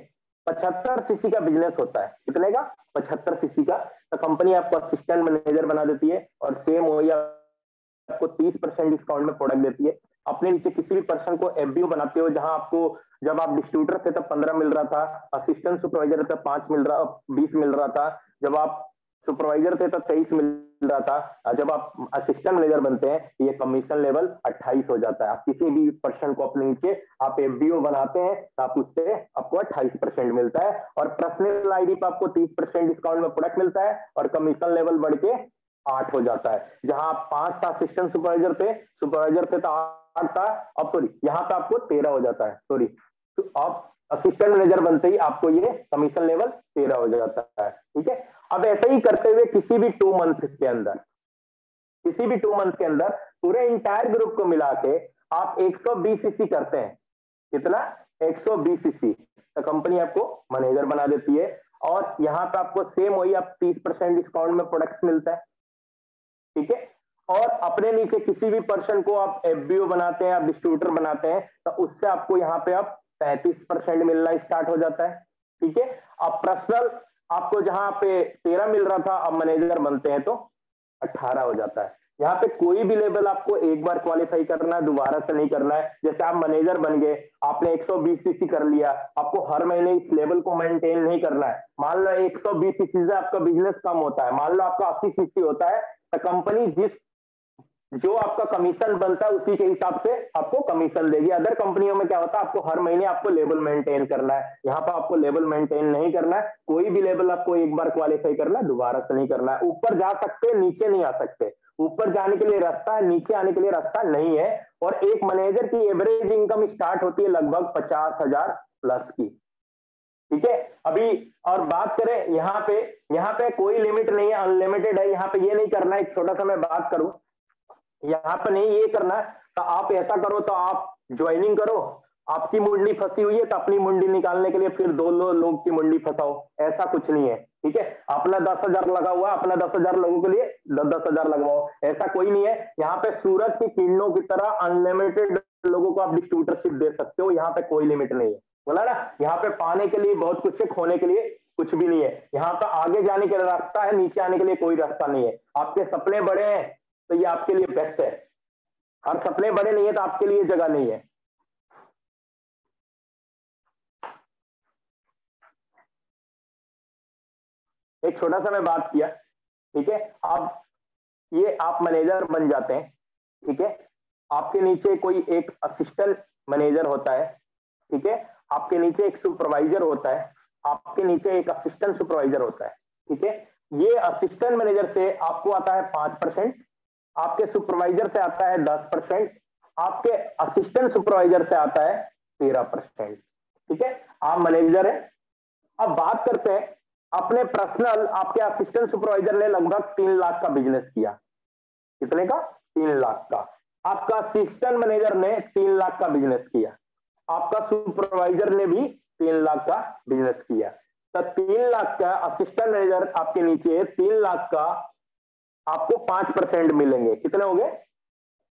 75 सीसी का बिजनेस होता है। कितने का? 75 सीसी का। तो कंपनी आपको असिस्टेंट मैनेजर बना देती है, और सेम वही आपको 30% डिस्काउंट में प्रोडक्ट देती है। अपने नीचे किसी भी पर्सन को एफबीओ बनाते हो, जहां आपको जब आप डिस्ट्रीब्यूटर थे तब 15 मिल रहा था, असिस्टेंट सुपरवाइजर थे 20 मिल रहा था, जब आप सुपरवाइजर थे तब 23 मिल रहा था, और जब आप असिस्टेंट मैनेजर बनते हैं ये कमीशन लेवल 28 हो जाता है। आप किसी भी पर्सन को अपने नीचे आप एफबीओ बनाते हैं तो आप उससे आपको 28% मिलता है, और पर्सनल आईडी पर आपको 30% डिस्काउंट में प्रोडक्ट मिलता है, और कमीशन लेवल बढ़ के 8 हो जाता है। जहां आप 5 था असिस्टेंट सुपरवाइजर थे तो 8 था, अब सॉरी यहाँ पे आपको 13 हो जाता है, सॉरी, तो आप असिस्टेंट मैनेजर बनते ही आपको ये कमीशन लेवल 13 हो जाता है। ठीक है, अब ऐसे ही करते हुए किसी भी 2 मंथ के अंदर पूरे इंटायर ग्रुप को मिला के आप 120 सीसी करते हैं। कितना? 120 सीसी। तो कंपनी आपको मैनेजर बना देती है, और यहाँ पे आपको सेम वही आप 30% डिस्काउंट में प्रोडक्ट्स मिलता है। ठीक है, और अपने नीचे किसी भी पर्सन को आप एफबीओ बनाते हैं, आप डिस्ट्रीब्यूटर बनाते हैं, तो उससे आपको यहाँ पे आप 35% मिलना स्टार्ट हो जाता है। ठीक है, अब पर्सनल आपको जहां पे 13 मिल रहा था, अब मैनेजर बनते हैं तो 18 हो जाता है। यहाँ पे कोई भी लेवल आपको एक बार क्वालिफाई करना है, दोबारा से नहीं करना है। जैसे आप मैनेजर बन गए, आपने 120 सीसी कर लिया, आपको हर महीने इस लेवल को मेंटेन नहीं करना है। मान लो 120 सीसी से आपका बिजनेस कम होता है, मान लो आपका 80 सीसी होता है, तो कंपनी जो आपका कमीशन बनता है उसी के हिसाब से आपको कमीशन देगी। अदर कंपनियों में क्या होता है, आपको हर महीने आपको लेवल मेंटेन करना है। यहाँ पर आपको लेवल मेंटेन नहीं करना है। कोई भी लेवल आपको एक बार क्वालिफाई करना है, दोबारा से नहीं करना है। ऊपर जा सकते, नीचे नहीं आ सकते। ऊपर जाने के लिए रास्ता है, नीचे आने के लिए रास्ता नहीं है। और एक मैनेजर की एवरेज इनकम स्टार्ट होती है लगभग 50,000 प्लस की। ठीक है, अभी और बात करें यहाँ पे कोई लिमिट नहीं है, अनलिमिटेड है। यहाँ पे ये नहीं करना है, एक छोटा सा मैं बात करूं, यहाँ पे नहीं ये करना है तो आप ऐसा करो, तो आप ज्वाइनिंग करो, आपकी मुंडी फंसी हुई है तो अपनी मुंडी निकालने के लिए फिर दो लोग की मुंडी फंसाओ, ऐसा कुछ नहीं है। ठीक है, अपना 10,000 लगा हुआ, अपना 10,000 लोगों के लिए 10,000 लगवाओ, ऐसा कोई नहीं है। यहाँ पे सूरज की किरणों की तरह अनलिमिटेड लोगों को आप डिस्ट्रीब्यूटरशिप दे सकते हो, यहाँ पे कोई लिमिट नहीं है। बोला ना, यहाँ पे पाने के लिए बहुत कुछ है, खोने के लिए कुछ भी नहीं है। यहाँ पे आगे जाने के लिए रास्ता है, नीचे आने के लिए कोई रास्ता नहीं है। आपके सपने बड़े हैं तो ये आपके लिए बेस्ट है, और सपने बड़े नहीं है तो आपके लिए जगह नहीं है। एक छोटा सा मैं बात किया, ठीक है, आप ये आप मैनेजर बन जाते हैं, ठीक है, आपके नीचे कोई एक असिस्टेंट मैनेजर होता है, ठीक है, आपके नीचे एक सुपरवाइजर होता है, आपके नीचे एक असिस्टेंट सुपरवाइजर होता है, ठीक है। ये असिस्टेंट मैनेजर से आपको आता है 5%, आपके सुपरवाइजर से आता है 10%, आपके असिस्टेंट सुपरवाइजर से आता है 13%, ठीक है। आप मैनेजर हैं। अब बात करते हैं अपने पर्सनल, आपके असिस्टेंट सुपरवाइजर ने लगभग 3 लाख का बिजनेस किया। कितने का? 3 लाख का। आपका असिस्टेंट मैनेजर ने 3 लाख का बिजनेस किया, आपका सुपरवाइजर ने भी 3 लाख का बिजनेस किया। तो 3 लाख का असिस्टेंट मैनेजर आपके नीचे, 3 लाख का आपको 5% मिलेंगे। कितने हो गए?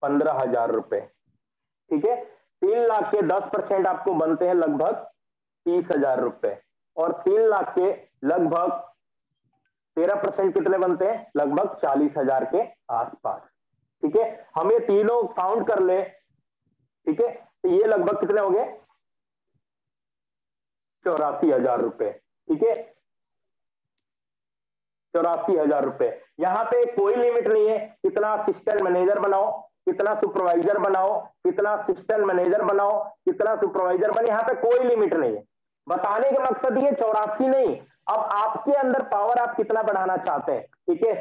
15,000 रुपए, ठीक है। 3 लाख के 10% आपको बनते हैं लगभग 30,000 रुपए, और 3 लाख के लगभग 13% कितने बनते हैं? लगभग 40,000 के आसपास, ठीक है। हम ये तीनों काउंट कर ले, ठीक है, तो ये लगभग कितने हो गए? 84,000 रुपए, ठीक है, 84,000 रुपए। यहां पे कोई लिमिट नहीं है, कितना असिस्टेंट मैनेजर बनाओ, कितना सुपरवाइजर बनाओ, कितना असिस्टेंट मैनेजर बनाओ, कितना सुपरवाइजर बने, यहाँ पे कोई लिमिट नहीं है। बताने का मकसद ये 84 नहीं, अब आपके अंदर पावर आप कितना बढ़ाना चाहते हैं, ठीक है।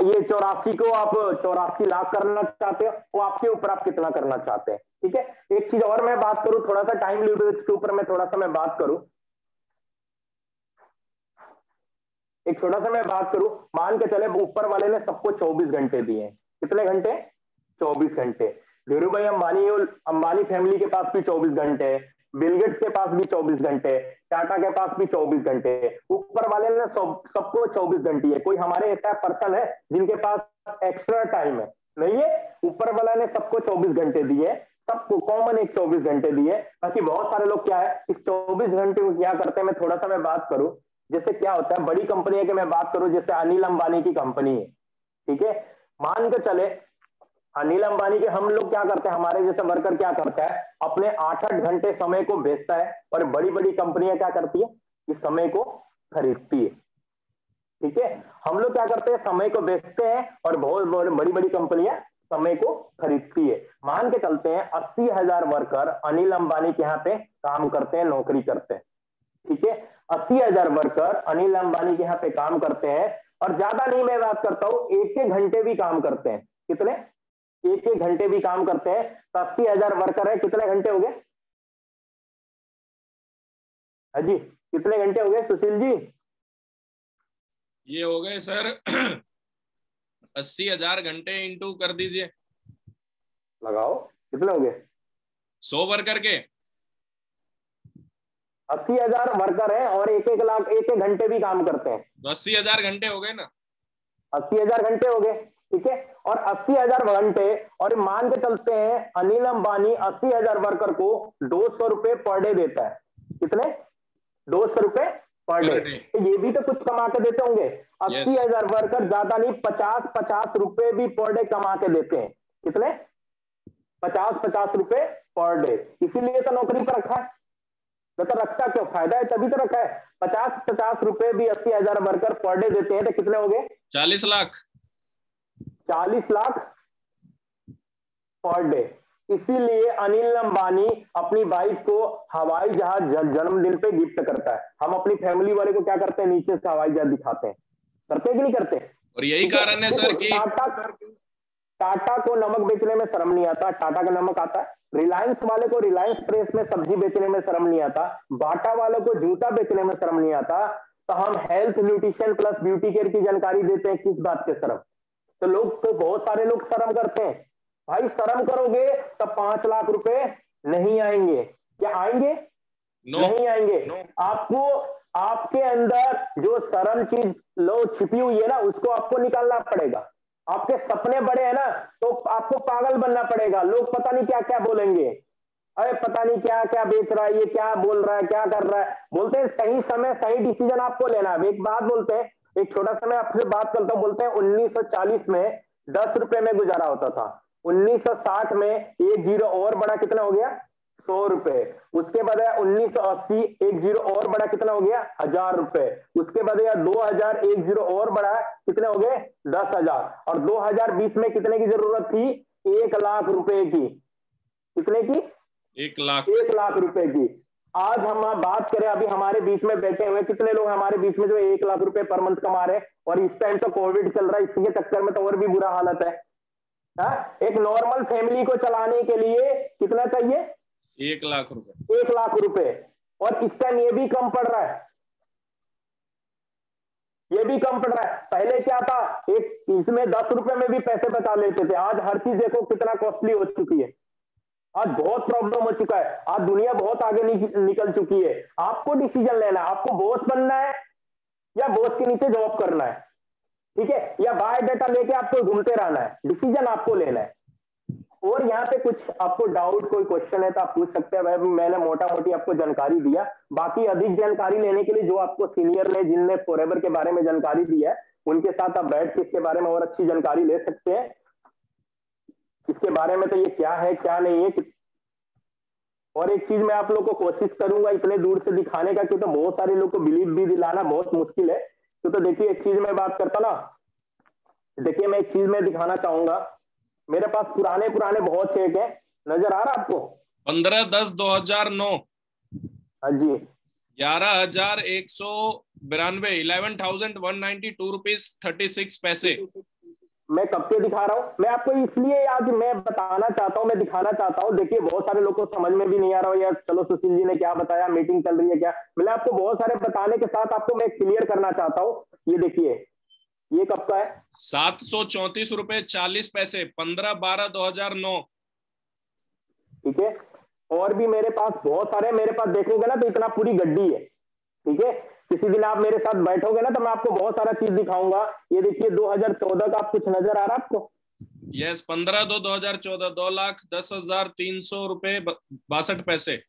ये 84 को आप 84 लाख करना चाहते हो, वो आपके ऊपर आप कितना करना चाहते हैं, ठीक है। एक चीज और मैं बात करूं, थोड़ा सा टाइम लिमिट के ऊपर मैं थोड़ा सा मैं बात करूं, एक छोटा सा मैं बात करूं, मान के चले ऊपर वाले ने सबको 24 घंटे दिए। कितने घंटे? 24 घंटे। धीरू भाई अंबानी फैमिली के पास भी 24 घंटे, बिल गेट्स के पास भी 24 घंटे, टाटा के पास भी 24 घंटे। ऊपर वाले ने सबको 24 घंटे है। कोई हमारे ऐसा पर्सन है जिनके पास एक्स्ट्रा टाइम है? नहीं है। ऊपर वाला ने सबको 24 घंटे दिए, सबको कॉमन एक 24 घंटे दिए। बाकी बहुत सारे लोग क्या है, इस 24 घंटे को क्या करते हैं, मैं थोड़ा सा मैं बात करूं। जैसे क्या होता है, बड़ी कंपनी की मैं बात करूं, जैसे अनिल अंबानी की कंपनी है, ठीक है। मान के चले अनिल अंबानी के हम लोग क्या करते हैं, हमारे जैसे वर्कर क्या करता है, अपने 8-8 घंटे समय को बेचता है, और बड़ी बड़ी कंपनियां क्या करती है, इस समय को खरीदती है, ठीक है। हम लोग क्या करते हैं, समय को बेचते हैं, और बहुत बड़ी बड़ी कंपनियां समय को खरीदती है। मान के चलते हैं 80,000 वर्कर अनिल अंबानी के यहाँ पे काम करते हैं, नौकरी करते हैं, ठीक है। 80,000 वर्कर अनिल अंबानी के यहाँ पे काम करते हैं, और ज्यादा नहीं मैं बात करता हूं, 1-1 घंटे भी काम करते हैं। कितने? 1-1 घंटे भी काम करते हैं। तो 80,000 वर्कर है, कितने घंटे हो गए? हाँ जी, कितने घंटे हो गए सुशील जी? ये हो गए सर 80,000 घंटे इंटू कर दीजिए, लगाओ, कितने हो गए? 100 वर्कर के 80,000 वर्कर है, और 1-1 लाख 1-1 घंटे भी काम करते हैं, तो 80,000 घंटे हो गए ना। 80,000 घंटे हो गए, ठीक है। और 80,000 घंटे, और मान के चलते हैं अनिल अंबानी 80,000 वर्कर को 200 रुपए पर डे देता है। कितने? 200 रुपए पर पर डे। डे। तो ये भी तो कुछ कमा के देते होंगे। 80,000 वर्कर ज्यादा नहीं, 50-50 रुपए भी पर डे कमा के देते हैं। कितने? 50-50 रुपए पर डे। इसीलिए तो नौकरी पर रखा है। तो रखता क्यों? फायदा है तभी तो रखा है। 50-50 रुपए भी 80,000 वर्कर पर डे देते हैं तो कितने हो गए? 40 लाख। 40 lakh per day. इसीलिए अनिल अंबानी अपनी वाइफ को हवाई जहाज जन्मदिन पे गिफ्ट करता है। हम अपनी फैमिली वाले को क्या करते हैं? नीचे से हवाई जहाज दिखाते हैं। करते हैं कि नहीं करते? और यही ठीक है, कारण है देखो सर कि टाटा को नमक बेचने में शर्म नहीं आता, टाटा का नमक आता है। रिलायंस वाले को रिलायंस प्रेस में सब्जी बेचने में शर्म नहीं आता, बाटा वाले को जूता बेचने में शर्म नहीं आता। तो हम health nutrition plus beauty care की जानकारी देते हैं, किस बात के शर्म? तो लोग तो बहुत सारे लोग शर्म करते हैं। भाई शर्म करोगे तो 5 लाख रुपए नहीं आएंगे। क्या आएंगे? नो। नहीं आएंगे। आपको आपके अंदर जो शर्म चीज लो छिपी हुई है ना, उसको आपको निकालना पड़ेगा। आपके सपने बड़े हैं ना, तो आपको पागल बनना पड़ेगा। लोग पता नहीं क्या क्या बोलेंगे, अरे पता नहीं क्या क्या बेच रहा है, ये क्या बोल रहा है, क्या कर रहा है। बोलते हैं सही समय सही डिसीजन आपको लेना है। एक बात बोलते हैं, एक छोटा सा मैं आपसे बात करता हूं। बोलते हैं 1940 में 10 रुपए में गुजारा होता था। 1960 में एक जीरो और बड़ा कितना हो गया? 100 रुपए। उसके बाद 1980 एक जीरो और बड़ा कितना हो गया? 1000 रुपए। उसके बाद 2000 एक जीरो और बड़ा कितने हो गए? 10,000। और 2020 में कितने की जरूरत थी? 1 लाख रुपए की। कितने की? 1 लाख। 1 लाख रुपए की। आज हम बात करें, अभी हमारे बीच में बैठे हुए कितने लोग हमारे बीच में जो 1 लाख रुपए पर मंथ कमा रहे हैं? और इस टाइम तो कोविड चल रहा है, इसके चक्कर में तो और भी बुरा हालत है। एक नॉर्मल फैमिली को चलाने के लिए कितना चाहिए? 1 लाख रुपए। 1 लाख रुपए। और इस टाइम ये भी कम पड़ रहा है, ये भी कम पड़ रहा है। पहले क्या था, एक इसमें 10 रुपए में भी पैसे बचा लेते थे। आज हर चीज देखो कितना कॉस्टली हो चुकी है। आज बहुत प्रॉब्लम हो चुका है। आज दुनिया बहुत आगे निकल चुकी है। आपको डिसीजन लेना है, आपको बॉस बनना है या बॉस के नीचे जॉब करना है, ठीक है, या बायोडाटा लेके आपको घूमते रहना है। डिसीजन आपको लेना है। और यहाँ पे कुछ आपको डाउट कोई क्वेश्चन है तो आप पूछ सकते हैं। भाई मैंने मोटा मोटी आपको जानकारी दिया, बाकी अधिक जानकारी लेने के लिए जो आपको सीनियर ने जिनने फॉरएवर के बारे में जानकारी दी है, उनके साथ आप बैठ के इसके बारे में और अच्छी जानकारी ले सकते हैं। इसके बारे में तो ये क्या है क्या नहीं है। और एक चीज मैं आप लोग को कोशिश करूंगा इतने दूर से दिखाने का, क्योंकि तो बहुत सारे लोग को बिलीव भी दिलाना बहुत मुश्किल है। तो देखिए एक चीज मैं बात करता ना, देखिए मैं एक चीज में दिखाना चाहूंगा। मेरे पास पुराने पुराने बहुत चेक है, नजर आ रहा आपको? 15/10/2009। हाँ जी। 11,192, 11,192 रुपीज 36 पैसे। मैं कब से दिखा रहा हूं? मैं आपको इसलिए आज मैं बताना चाहता हूं, मैं दिखाना चाहता हूं। देखिए बहुत सारे लोगों को समझ में भी नहीं आ रहा हो यार, चलो सुशील जी ने क्या बताया, मीटिंग चल रही है क्या। मैं आपको बहुत सारे बताने के साथ आपको मैं क्लियर करना चाहता हूं। ये देखिए ये कब का है? 734 रुपए 40 पैसे 15/12/2009। ठीक है, और भी मेरे पास बहुत सारे, मेरे पास देखोगे ना तो इतना पूरी गड्डी है। ठीक है, किसी दिन आप मेरे साथ बैठोगे ना तो मैं आपको बहुत सारा चीज दिखाऊंगा। ये देखिए 2014 का, आप कुछ नजर आ रहा है आपको? यस, 15/2/2014 2,10,300 रुपए 62 पैसे।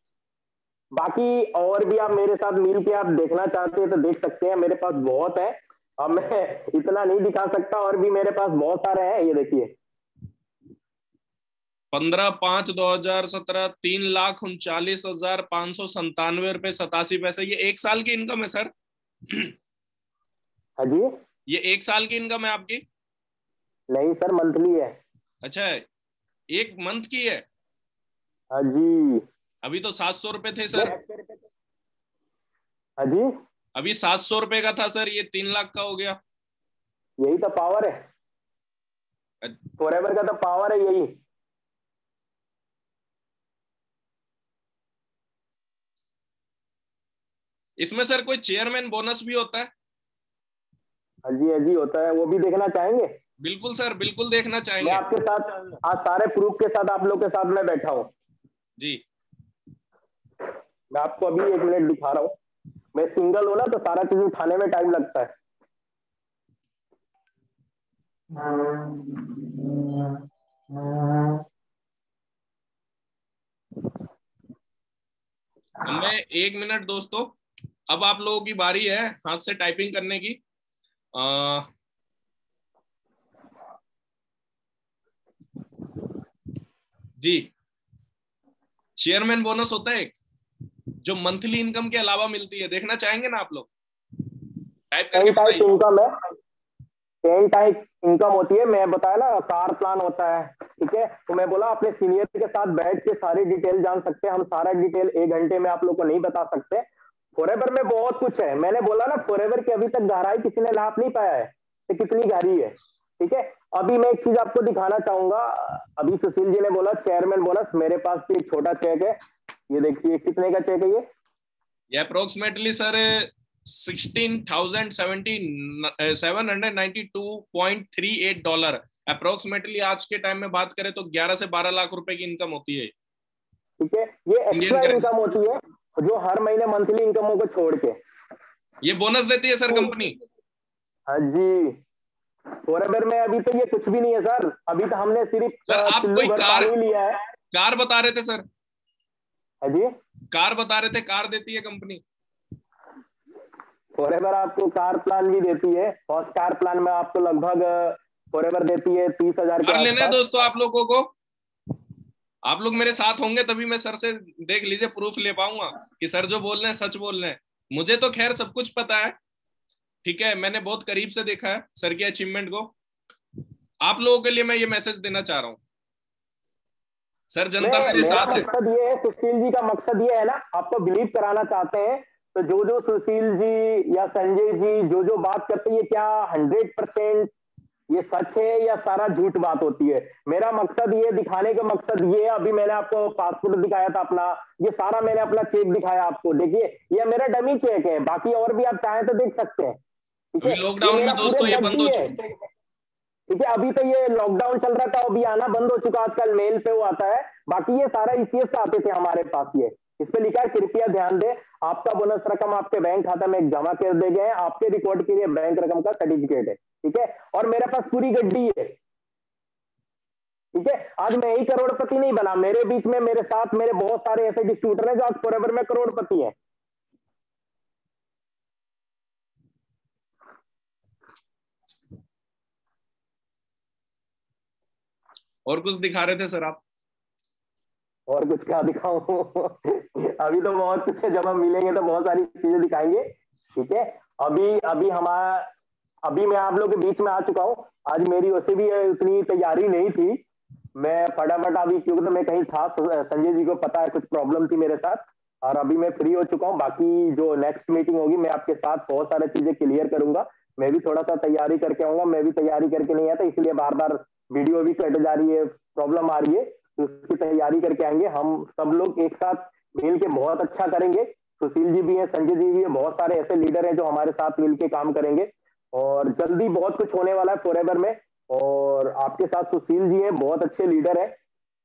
बाकी और भी आप मेरे साथ मिल के आप देखना चाहते हैं तो देख सकते हैं, मेरे पास बहुत है। अब मैं इतना नहीं दिखा सकता, और भी मेरे पास बहुत सारे हैं। ये देखिए 15/5/2017 3,39,597 रुपए 87 पैसे। ये 1 साल की इनकम है सर। हाँ जी। ये 1 साल की इनकम है आपकी? नहीं सर, मंथली है। अच्छा, 1 मंथ की है। हाँ जी। अभी तो 700 रुपए थे सर। हाँ जी, अभी 700 रुपए का था सर, ये 3 लाख का हो गया। यही तो पावर है, फॉरएवर का तो पावर है यही। इसमें सर कोई चेयरमैन बोनस भी होता है? हाँ जी, हाँ जी होता है। वो भी देखना चाहेंगे? बिल्कुल सर, बिल्कुल देखना मैं चाहेंगे। आपके साथ आज सारे प्रूफ के साथ आप लोग के साथ मैं बैठा हूँ। जी। मैं आपको अभी 1 मिनट दिखा रहा हूँ। मैं सिंगल हूं ना तो सारा चीज उठाने में टाइम लगता है। हमें 1 मिनट दोस्तों, अब आप लोगों की बारी है हाथ से टाइपिंग करने की। जी, चेयरमैन बोनस होता है एक, जो मंथली इनकम के अलावा मिलती है, देखना चाहेंगे ना आप लोग? टाइप करके 10 टाइप बताइए। इनकम है, 10 टाइप इनकम होती है। मैं बताया ना, कार प्लान होता है, ठीक है। तो मैं बोला अपने सीनियर के साथ बैठ के सारी डिटेल जान सकते हैं हम। सारा डिटेल 1 घंटे में आप लोग को नहीं बता सकते। फॉरएवर में बहुत कुछ है। मैंने बोला ना, फॉरएवर की अभी तक गहराई किसी ने नाप नहीं पाया है कि कितनी गहरी है, ठीक है। अभी मैं एक चीज आपको दिखाना चाहूंगा। अभी सुशील जी ने बोला चेयरमैन बोनस, मेरे पास भी एक छोटा चेक है, ये देखिए। कितने का चेक है ये अप्रोक्सीमेटली सर 16,792.38 डॉलर अप्रोक्सीमेटली। आज के टाइम में बात करें तो 11 से 12 लाख रुपए की इनकम होती है, ठीक है। ये इंडियन एक्स्ट्रा करेंसी। इनकम होती है जो हर महीने मंथली इनकमों को छोड़ के। ये बोनस देती है सर कंपनी। हाँ जी। फॉरएवर में अभी तो ये कुछ भी नहीं है सर। अभी तो हमने सिर्फ सर आप चुल्लू कोई भर कार, पानी लिया है। कार बता रहे थे सर, हाँ जी। कार बता रहे थे, कार देती है कंपनी। फॉरएवर आपको कार प्लान भी देती है, और कार प्लान में आपको लगभग फॉरएवर देती है 30,000 के कार लेना है आसपास। दोस्तों आप लोगों को, आप लोग मेरे साथ होंगे तभी मैं सर से देख लीजिए प्रूफ ले पाऊंगा कि सर जो बोल रहे हैं सच बोल रहे हैं। मुझे तो खैर सब कुछ पता है, ठीक है, मैंने बहुत करीब से देखा है सर की अचीवमेंट को। आप लोगों के लिए मैं ये मैसेज देना चाह रहा हूँ, सर जनता मेरे मेरा साथ है। मकसद ये है, सुशील जी का मकसद ये है ना, आपको बिलीव कराना चाहते हैं। तो जो जो सुशील जी या संजय जी जो जो बात करते हैं, ये क्या 100% ये सच है या सारा झूठ बात होती है? मेरा मकसद ये दिखाने का मकसद ये है। अभी मैंने आपको पासपोर्ट दिखाया था अपना, ये सारा मैंने अपना चेक दिखाया आपको, देखिए ये मेरा डमी चेक है। बाकी और भी आप चाहें तो देख सकते हैं, ठीक अभी है। ये लॉकडाउन मेरा में पूरे दोस्तों ये बंद गड्डी हो है, चुका है। ठीक है। अभी तो ये लॉकडाउन चल रहा था, अभी आना बंद हो चुका, आजकल मेल पे वो आता है। बाकी ये सारा ईसीएस से आते थे हमारे पास। ये इस पे लिखा है कृपया ध्यान दें, आपका बोनस रकम आपके बैंक खाता में जमा कर दे गए, आपके रिकॉर्ड के लिए बैंक रकम का सर्टिफिकेट है, ठीक है। और मेरे पास पूरी गड्डी है, ठीक है। आज मैं ही करोड़पति नहीं बना, मेरे बीच में मेरे साथ मेरे बहुत सारे ऐसे डिस्ट्रीब्यूटर हैं जो आज फॉरएवर में करोड़पति हैं। और कुछ दिखा रहे थे सर आप? और कुछ क्या दिखाऊं? अभी तो बहुत कुछ है, जब हम मिलेंगे तो बहुत सारी चीजें दिखाएंगे, ठीक है। अभी अभी हमारा अभी मैं आप लोग के बीच में आ चुका हूँ। आज मेरी वैसे भी उतनी तैयारी नहीं थी, मैं फटाफट अभी, क्योंकि तो मैं कहीं था, संजय जी को पता है कुछ प्रॉब्लम थी मेरे साथ, और अभी मैं फ्री हो चुका हूँ। बाकी जो नेक्स्ट मीटिंग होगी मैं आपके साथ बहुत सारी चीजें क्लियर करूंगा। मैं भी थोड़ा सा तैयारी करके आऊंगा, मैं भी तैयारी करके नहीं आता, इसलिए बार बार वीडियो भी कट जा रही है, प्रॉब्लम आ रही है। तो उसकी तैयारी करके आएंगे हम सब लोग एक साथ मिल के, बहुत अच्छा करेंगे। सुशील जी भी है, संजय जी भी है, बहुत सारे ऐसे लीडर हैं जो हमारे साथ मिलके काम करेंगे। और जल्दी बहुत कुछ होने वाला है फॉरएवर में। और आपके साथ सुशील जी हैं, बहुत अच्छे लीडर हैं,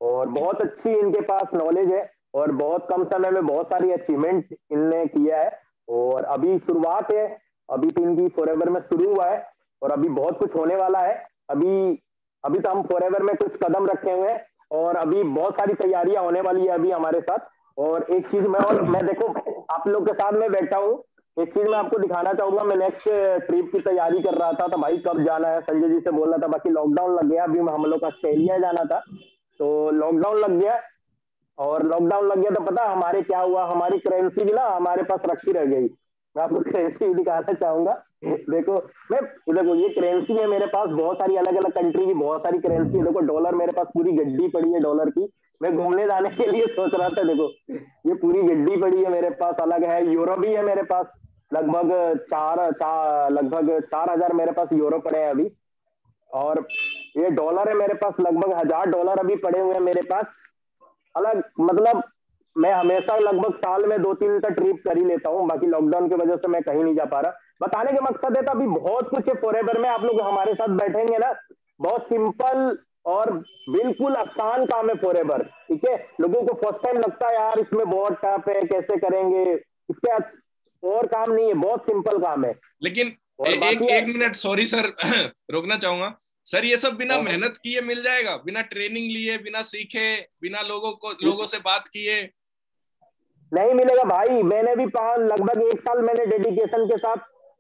और बहुत अच्छी इनके पास नॉलेज है, और बहुत कम समय में बहुत सारी अचीवमेंट इनने किया है। और अभी शुरुआत है, अभी तो इनकी फॉरएवर में शुरू हुआ है, और अभी बहुत कुछ होने वाला है। अभी अभी तो हम फॉरएवर में कुछ कदम रखे हुए हैं, और अभी बहुत सारी तैयारियां होने वाली है अभी हमारे साथ। और एक चीज मैं देखो आप लोग के साथ में बैठा हूँ, एक चीज मैं आपको दिखाना चाहूंगा। मैं नेक्स्ट ट्रिप की तैयारी कर रहा था, तो भाई कब जाना है, संजय जी से बोल रहा था, बाकी लॉकडाउन लग गया। अभी हम लोग ऑस्ट्रेलिया जाना था, तो लॉकडाउन लग गया। और लॉकडाउन लग गया तो पता हमारे क्या हुआ, हमारी करेंसी भी ना हमारे पास रखी रह गई। मैं आपको करेंसी दिखाना चाहूंगा। देखो, मैं देखो ये करेंसी है मेरे पास, बहुत सारी अलग अलग कंट्री की बहुत सारी करेंसी है। देखो डॉलर मेरे पास पूरी गड्डी पड़ी है डॉलर की। मैं घूमने जाने के लिए सोच रहा था, देखो ये पूरी गड्डी पड़ी है मेरे पास, अलग है। यूरो भी है मेरे पास, लगभग लगभग 4,000 मेरे पास यूरो पड़े हैं अभी। और ये डॉलर है मेरे पास, लगभग 1,000 डॉलर अभी पड़े हुए हैं मेरे पास अलग। मतलब मैं हमेशा लगभग साल में 2-3 का ट्रिप कर ही लेता हूँ, बाकी लॉकडाउन की वजह से मैं कहीं नहीं जा पा रहा। बताने का मकसद है तो अभी बहुत कुछ है फॉरएवर में। आप लोग हमारे साथ बैठेंगे ना, बहुत सिंपल और बिल्कुल आसान काम है फॉरएवर, ठीक है। लोगों को फर्स्ट टाइम लगता है यार इसमें बहुत टफ है, कैसे करेंगे, इसके और काम नहीं है, बहुत सिंपल काम है। लेकिन और एक बाकी एक मिनट सॉरी सर रोकना चाहूंगा सर, ये सब बिना और मेहनत किए मिल जाएगा, बिना ट्रेनिंग लिए, बिना सीखे, बिना लोगों से बात किए? नहीं मिलेगा भाई। मैंने भी लगभग 1 साल मैंने डेडिकेशन के साथ,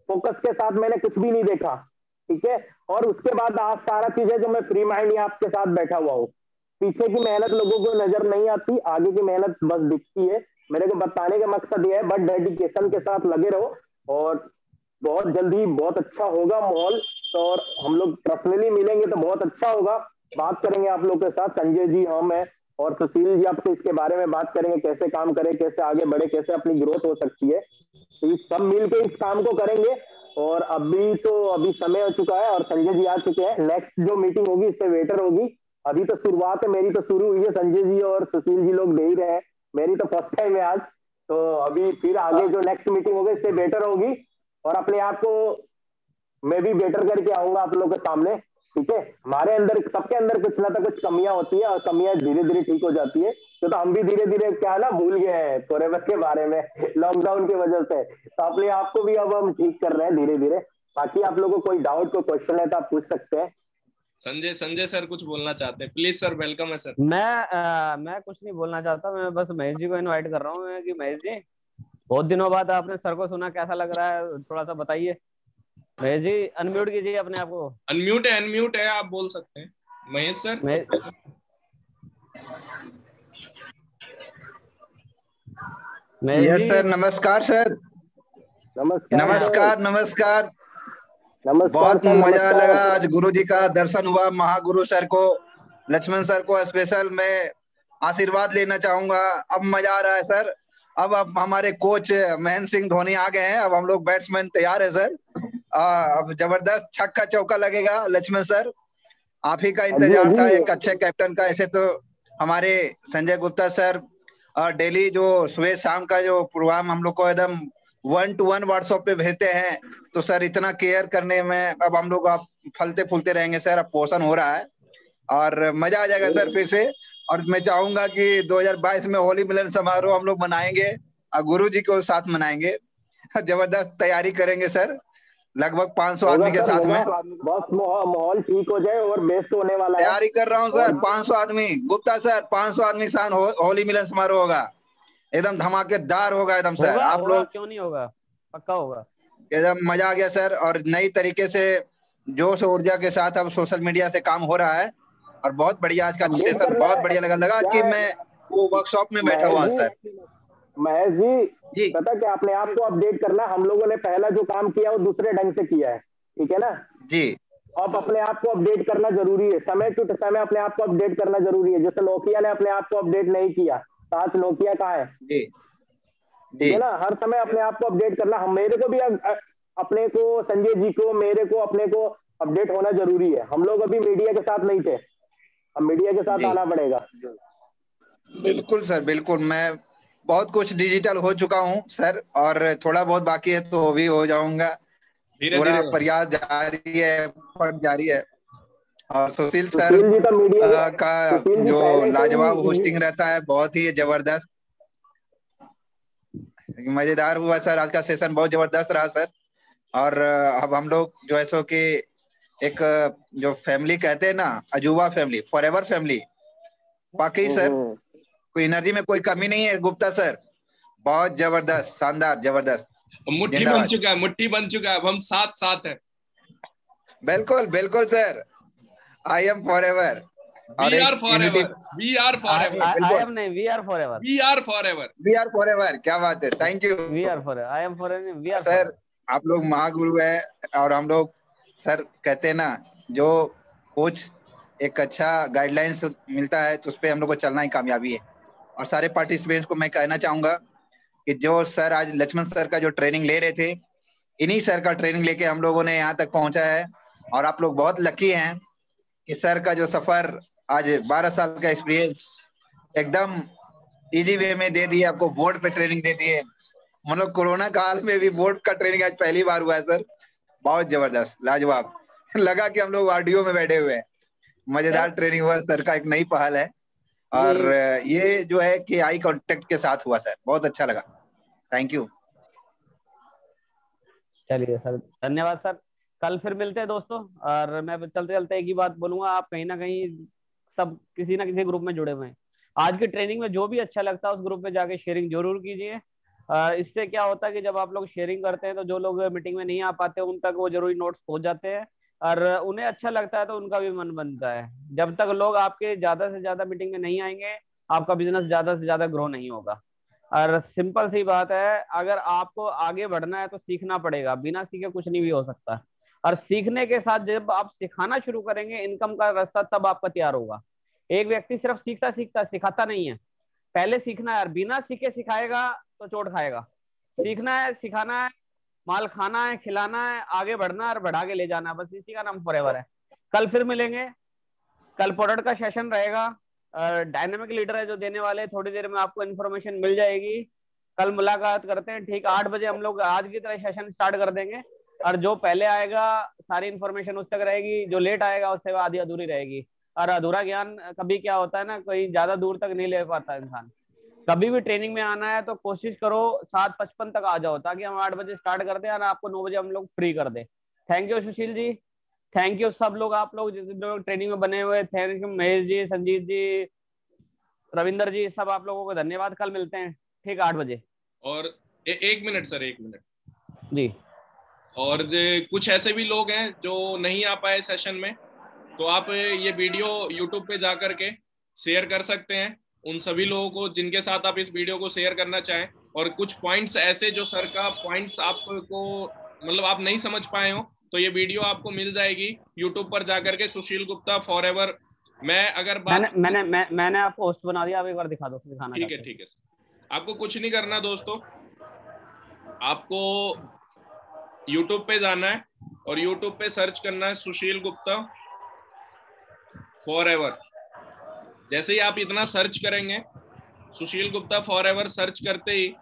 फोकस के साथ मैंने कुछ भी नहीं देखा, ठीक है। और उसके बाद आज सारा चीजें जो मैं फ्री माइंड यहाँ आपके साथ बैठा हुआ हूँ। पीछे की मेहनत लोगों को नजर नहीं आती, आगे की मेहनत बस दिखती है। मेरे को बताने का मकसद ये है, बट डेडिकेशन के साथ लगे रहो और बहुत जल्दी बहुत अच्छा होगा माहौल। तो और हम लोग पर्सनली मिलेंगे तो बहुत अच्छा होगा, बात करेंगे आप लोग के साथ, संजय जी, हम है और सुशील जी, आपसे इसके बारे में बात करेंगे, कैसे काम करें, कैसे आगे बढ़े, कैसे अपनी ग्रोथ हो सकती है। तो इस सब मिलके इस काम को करेंगे। और अभी समय हो चुका है और संजय जी आ चुके हैं। नेक्स्ट जो मीटिंग होगी इससे बेटर होगी। अभी तो शुरुआत है, मेरी तो शुरू हुई है, संजय जी और सुशील जी लोग दे ही रहे हैं, मेरी तो फर्स्ट टाइम है आज। तो अभी फिर आगे जो नेक्स्ट मीटिंग होगी इससे बेटर होगी और अपने आप को मैं भी बेटर करके आऊंगा आप लोगों के सामने, ठीक है। हमारे अंदर, सबके अंदर कुछ ना तो कुछ कमियां होती है और कमियां धीरे धीरे ठीक हो जाती है। तो हम भी धीरे धीरे क्या है ना, भूल गए हैं फॉरएवर के बारे में लॉकडाउन की वजह से। तो अपने आप को भी अब हम ठीक कर रहे हैं धीरे धीरे। बाकी आप लोगों को कोई डाउट, कोई क्वेश्चन है तो आप पूछ सकते हैं। संजय सर कुछ बोलना चाहते हैं, प्लीज सर, वेलकम है सर। मैं कुछ नहीं बोलना चाहता, मैं बस महेश जी को इनवाइट कर रहा हूँ कि महेश जी, बहुत दिनों बाद आपने सर को सुना, कैसा लग रहा है, थोड़ा सा बताइए। महेश जी अनम्यूट कीजिए अपने आप को। अनम्यूट है, आप बोल सकते हैं महेश सर। महेश महेश यस जी। सर, नमस्कार सर। नमस्कार सर। नमस्कार नमस्कार। नमस्कार बहुत सर। मजा नमस्कार। लगा, आज गुरु जी का दर्शन हुआ, महागुरु सर को, लक्ष्मण सर को स्पेशल मैं आशीर्वाद लेना चाहूंगा। अब मजा आ रहा है सर। अब हमारे कोच महेंद्र सिंह धोनी आ गए हैं, अब हम लोग बैट्समैन तैयार है सर। अब जबरदस्त छक्का चौका लगेगा लक्ष्मण सर। आप ही का हाँ जी, हाँ इंतजार था जी। एक अच्छे कैप्टन का। ऐसे तो हमारे संजय गुप्ता सर डेली जो सुबह शाम का जो प्रोग्राम हम लोग को एकदम 1-to-1 व्हाट्सएप पे भेजते हैं, तो सर इतना केयर करने में अब हम लोग आप फलते फूलते रहेंगे सर। अब पोषण हो रहा है और मजा आ जाएगा सर फिर से। और मैं चाहूंगा कि 2022 में होली मिलन समारोह हम लोग मनाएंगे और गुरु जी को साथ मनाएंगे। जबरदस्त तैयारी करेंगे सर, लगभग 500 होगा आदमी के सर, साथ होगा। में बस माहौल ठीक हो जाए और बेस्ट होने वाला है। तैयारी कर रहा हूँ सर। और 500 आदमी, गुप्ता सर 500 आदमी के साथ होली मिलन समारोह होगा, एकदम धमाकेदार होगा एकदम सर। होगा आप होगा, लोग क्यों नहीं होगा, पक्का होगा। एकदम मजा आ गया सर। और नई तरीके से जोश और ऊर्जा के साथ अब सोशल मीडिया से काम हो रहा है और बहुत बढ़िया। आज का अपडेट सेशन करना बहुत है बढ़िया लगा क्या कि है मैं वो वर्कशॉप में बैठा महेश हुआ जी? सर। महेश जी, जी पता क्या, अपने आप को अपडेट करना। हम लोगों ने पहला जो काम किया वो दूसरे ढंग से किया है, ठीक है ना। जी अब अपने आप को अपडेट करना जरूरी है, समय टू समय अपने आप को अपडेट करना जरूरी है। जैसे नोकिया ने अपने आप को अपडेट नहीं किया तो आज नोकिया कहाँ है, जी ठीक जी है ना। हर समय अपने आप को अपडेट करना। हम, मेरे को भी अपने को, संजय जी को, मेरे को, अपने को अपडेट होना जरूरी है। हम लोग अभी मीडिया के साथ नहीं थे, अब मीडिया के साथ जी आना पड़ेगा। बिल्कुल सर, बिल्कुल। मैं बहुत कुछ डिजिटल हो चुका हूँ सर, और थोड़ा बहुत बाकी है तो वो भी हो जाऊंगा। धीरे पूरा धीरे। प्रयास जारी है, एफर्ट जारी है। और सुशील सर सुशील जी तो मीडिया के, का सुशील जी जो पहले से लाजवाब ही। होस्टिंग रहता है, बहुत ही जबरदस्त मजेदार हुआ सर। आज का सेशन बहुत जबरदस्त रहा सर। और अब हम लोग जो है सो कि एक जो फैमिली कहते हैं ना, अजूबा फैमिली, फॉरएवर फैमिली। बाकी सर कोई एनर्जी में कोई कमी नहीं है गुप्ता सर। बहुत जबरदस्त, शानदार, जबरदस्त। मुट्ठी बन जिंदाबाद। चुका है, मुट्ठी बन चुका है, अब हम साथ साथ हैं। बिल्कुल बिल्कुल sir, I am forever. We और एक are for unity. Ever, we are for I ever, I बिल्कुल, एम नहीं, we are forever. We are forever. We are forever. क्या बात है, thank you we are for I am for we are for sir. आप लोग महागुरु है और हम लोग सर कहते हैं ना, जो कोच एक अच्छा गाइडलाइंस मिलता है तो उस पर हम लोग को चलना ही कामयाबी है। और सारे पार्टिसिपेंट्स को मैं कहना चाहूंगा कि जो सर आज लक्ष्मण सर का जो ट्रेनिंग ले रहे थे, इन्हीं सर का ट्रेनिंग लेके हम लोगों ने यहाँ तक पहुंचा है। और आप लोग बहुत लकी हैं कि सर का जो सफर, आज 12 साल का एक्सपीरियंस एकदम इजी वे में दे दिए आपको, बोर्ड पे ट्रेनिंग दे दिए। मतलब कोरोना काल में भी बोर्ड का ट्रेनिंग आज पहली बार हुआ है सर। बहुत जबरदस्त, लाजवाब लगा कि हम लोग आरडीओ में बैठे हुए हैं। सर। मजेदार ट्रेनिंग हुआ सर का, एक नई पहल है। ये और ये जो है कि आई कांटेक्ट के साथ हुआ सर, बहुत अच्छा लगा। Thank you. चलिए सर, धन्यवाद सर। कल फिर मिलते हैं दोस्तों। और मैं चलते चलते एक ही बात बोलूंगा, आप कहीं ना कहीं सब किसी ना किसी ग्रुप में जुड़े हुए हैं। आज की ट्रेनिंग में जो भी अच्छा लगता है उस ग्रुप में जाके शेयरिंग जरूर कीजिए। इससे क्या होता है कि जब आप लोग शेयरिंग करते हैं तो जो लोग मीटिंग में नहीं आ पाते उन तक वो जरूरी नोट्स पहुंच जाते हैं, और उन्हें अच्छा लगता है तो उनका भी मन बनता है। जब तक लोग आपके ज्यादा से ज्यादा मीटिंग में नहीं आएंगे, आपका बिजनेस ज्यादा से ज्यादा ग्रो नहीं होगा। और सिंपल सी बात है, अगर आपको आगे बढ़ना है तो सीखना पड़ेगा, बिना सीखे कुछ नहीं भी हो सकता। और सीखने के साथ जब आप सिखाना शुरू करेंगे, इनकम का रास्ता तब आपका तैयार होगा। एक व्यक्ति सिर्फ सीखता सीखता सिखाता नहीं है, पहले सीखना है, और बिना सीखे सिखाएगा तो चोट खाएगा। सीखना है, सिखाना है, माल खाना है, खिलाना है, आगे बढ़ना है और बढ़ा के ले जाना है, बस इसी का नाम फॉरएवर है। कल फिर मिलेंगे, कल प्रोडक्ट का सेशन रहेगा, डायनेमिक लीडर है जो देने वाले, थोड़ी देर में आपको इन्फॉर्मेशन मिल जाएगी। कल मुलाकात करते हैं, ठीक 8 बजे हम लोग आज की तरह सेशन स्टार्ट कर देंगे, और जो पहले आएगा सारी इन्फॉर्मेशन उस तक रहेगी, जो लेट आएगा उससे आधी अधूरी रहेगी। और अधूरा ज्ञान कभी क्या होता है ना, कोई ज्यादा दूर तक नहीं ले पाता इंसान। कभी भी ट्रेनिंग में आना है तो कोशिश करो 7:55 तक आ जाओ, ताकि हम 8 बजे स्टार्ट कर दें और आपको 9 बजे हम लोग फ्री कर दें। Thank you Sushil ji, thank you सब लोग, आप लोग जितने लोग ट्रेनिंग में बने हुए, थैंक यू महेश जी, संजीत जी, रविंदर जी, सब आप लोगों को धन्यवाद। कल मिलते हैं ठीक 8 बजे। और एक मिनट सर, 1 मिनट जी। और कुछ ऐसे भी लोग हैं जो नहीं आ पाए सेशन में, तो आप ये वीडियो यूट्यूब पे जा करके शेयर कर सकते हैं उन सभी लोगों को जिनके साथ आप इस वीडियो को शेयर करना चाहें। और कुछ पॉइंट्स ऐसे जो सर का पॉइंट्स आपको मतलब आप नहीं समझ पाए हो, तो ये वीडियो आपको मिल जाएगी यूट्यूब पर जाकर के, सुशील गुप्ता फॉरएवर। मैं अगर बात मैंने आपको होस्ट बना दिया, आप एक बार दिखा दो, दिखाना। ठीक है, ठीक है सर। आपको कुछ नहीं करना दोस्तों, आपको यूट्यूब पे जाना है और यूट्यूब पे सर्च करना है सुशील गुप्ता फॉरएवर। जैसे ही आप इतना सर्च करेंगे, सुशील गुप्ता फॉरएवर सर्च करते ही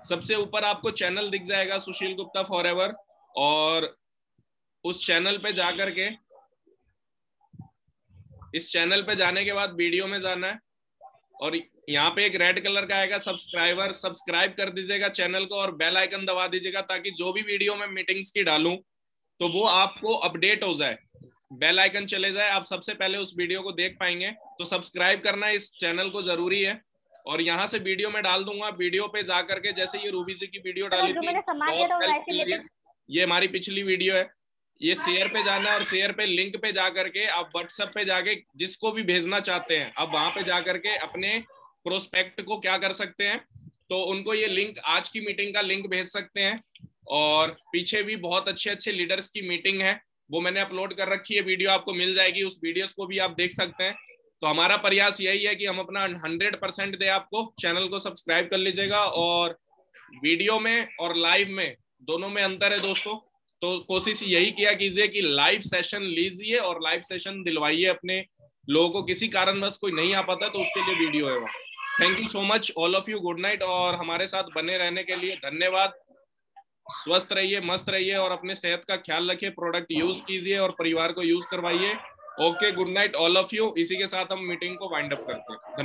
सबसे ऊपर आपको चैनल दिख जाएगा सुशील गुप्ता फॉरएवर, और उस चैनल पे जाकर के, इस चैनल पे जाने के बाद वीडियो में जाना है, और यहाँ पे एक रेड कलर का आएगा सब्सक्राइबर, सब्सक्राइब कर दीजिएगा चैनल को और बेल आइकन दबा दीजिएगा, ताकि जो भी वीडियो मैं मीटिंग्स की डालूं तो वो आपको अपडेट हो जाए, बेल आइकन चले जाए, आप सबसे पहले उस वीडियो को देख पाएंगे। तो सब्सक्राइब करना इस चैनल को जरूरी है। और यहाँ से वीडियो में डाल दूंगा, वीडियो पे जाकर के, जैसे ये रूबी जी की वीडियो डाली थी, ये हमारी पिछली वीडियो है, ये शेयर पे जाना है और शेयर पे लिंक पे जाकर के आप व्हाट्सएप पे जाके जिसको भी भेजना चाहते हैं, आप वहां पे जाकर के अपने प्रोस्पेक्ट को क्या कर सकते हैं, तो उनको ये लिंक, आज की मीटिंग का लिंक भेज सकते हैं। और पीछे भी बहुत अच्छे अच्छे लीडर्स की मीटिंग है, वो मैंने अपलोड कर रखी है, वीडियो आपको मिल जाएगी, उस वीडियोस को भी आप देख सकते हैं। तो हमारा प्रयास यही है कि हम अपना 100% दे आपको। चैनल को सब्सक्राइब कर लीजिएगा, और वीडियो में और लाइव में दोनों में अंतर है दोस्तों, तो कोशिश यही किया कीजिए कि लाइव सेशन लीजिए और लाइव सेशन दिलवाइए अपने लोगों को। किसी कारणवश कोई नहीं आ पाता तो उसके लिए वीडियो है वहाँ। Thank you so much all of you, good night, और हमारे साथ बने रहने के लिए धन्यवाद। स्वस्थ रहिए, मस्त रहिए और अपने सेहत का ख्याल रखिए, प्रोडक्ट यूज कीजिए और परिवार को यूज करवाइए। Okay, good night all of you. इसी के साथ हम मीटिंग को वाइंड अप करते हैं।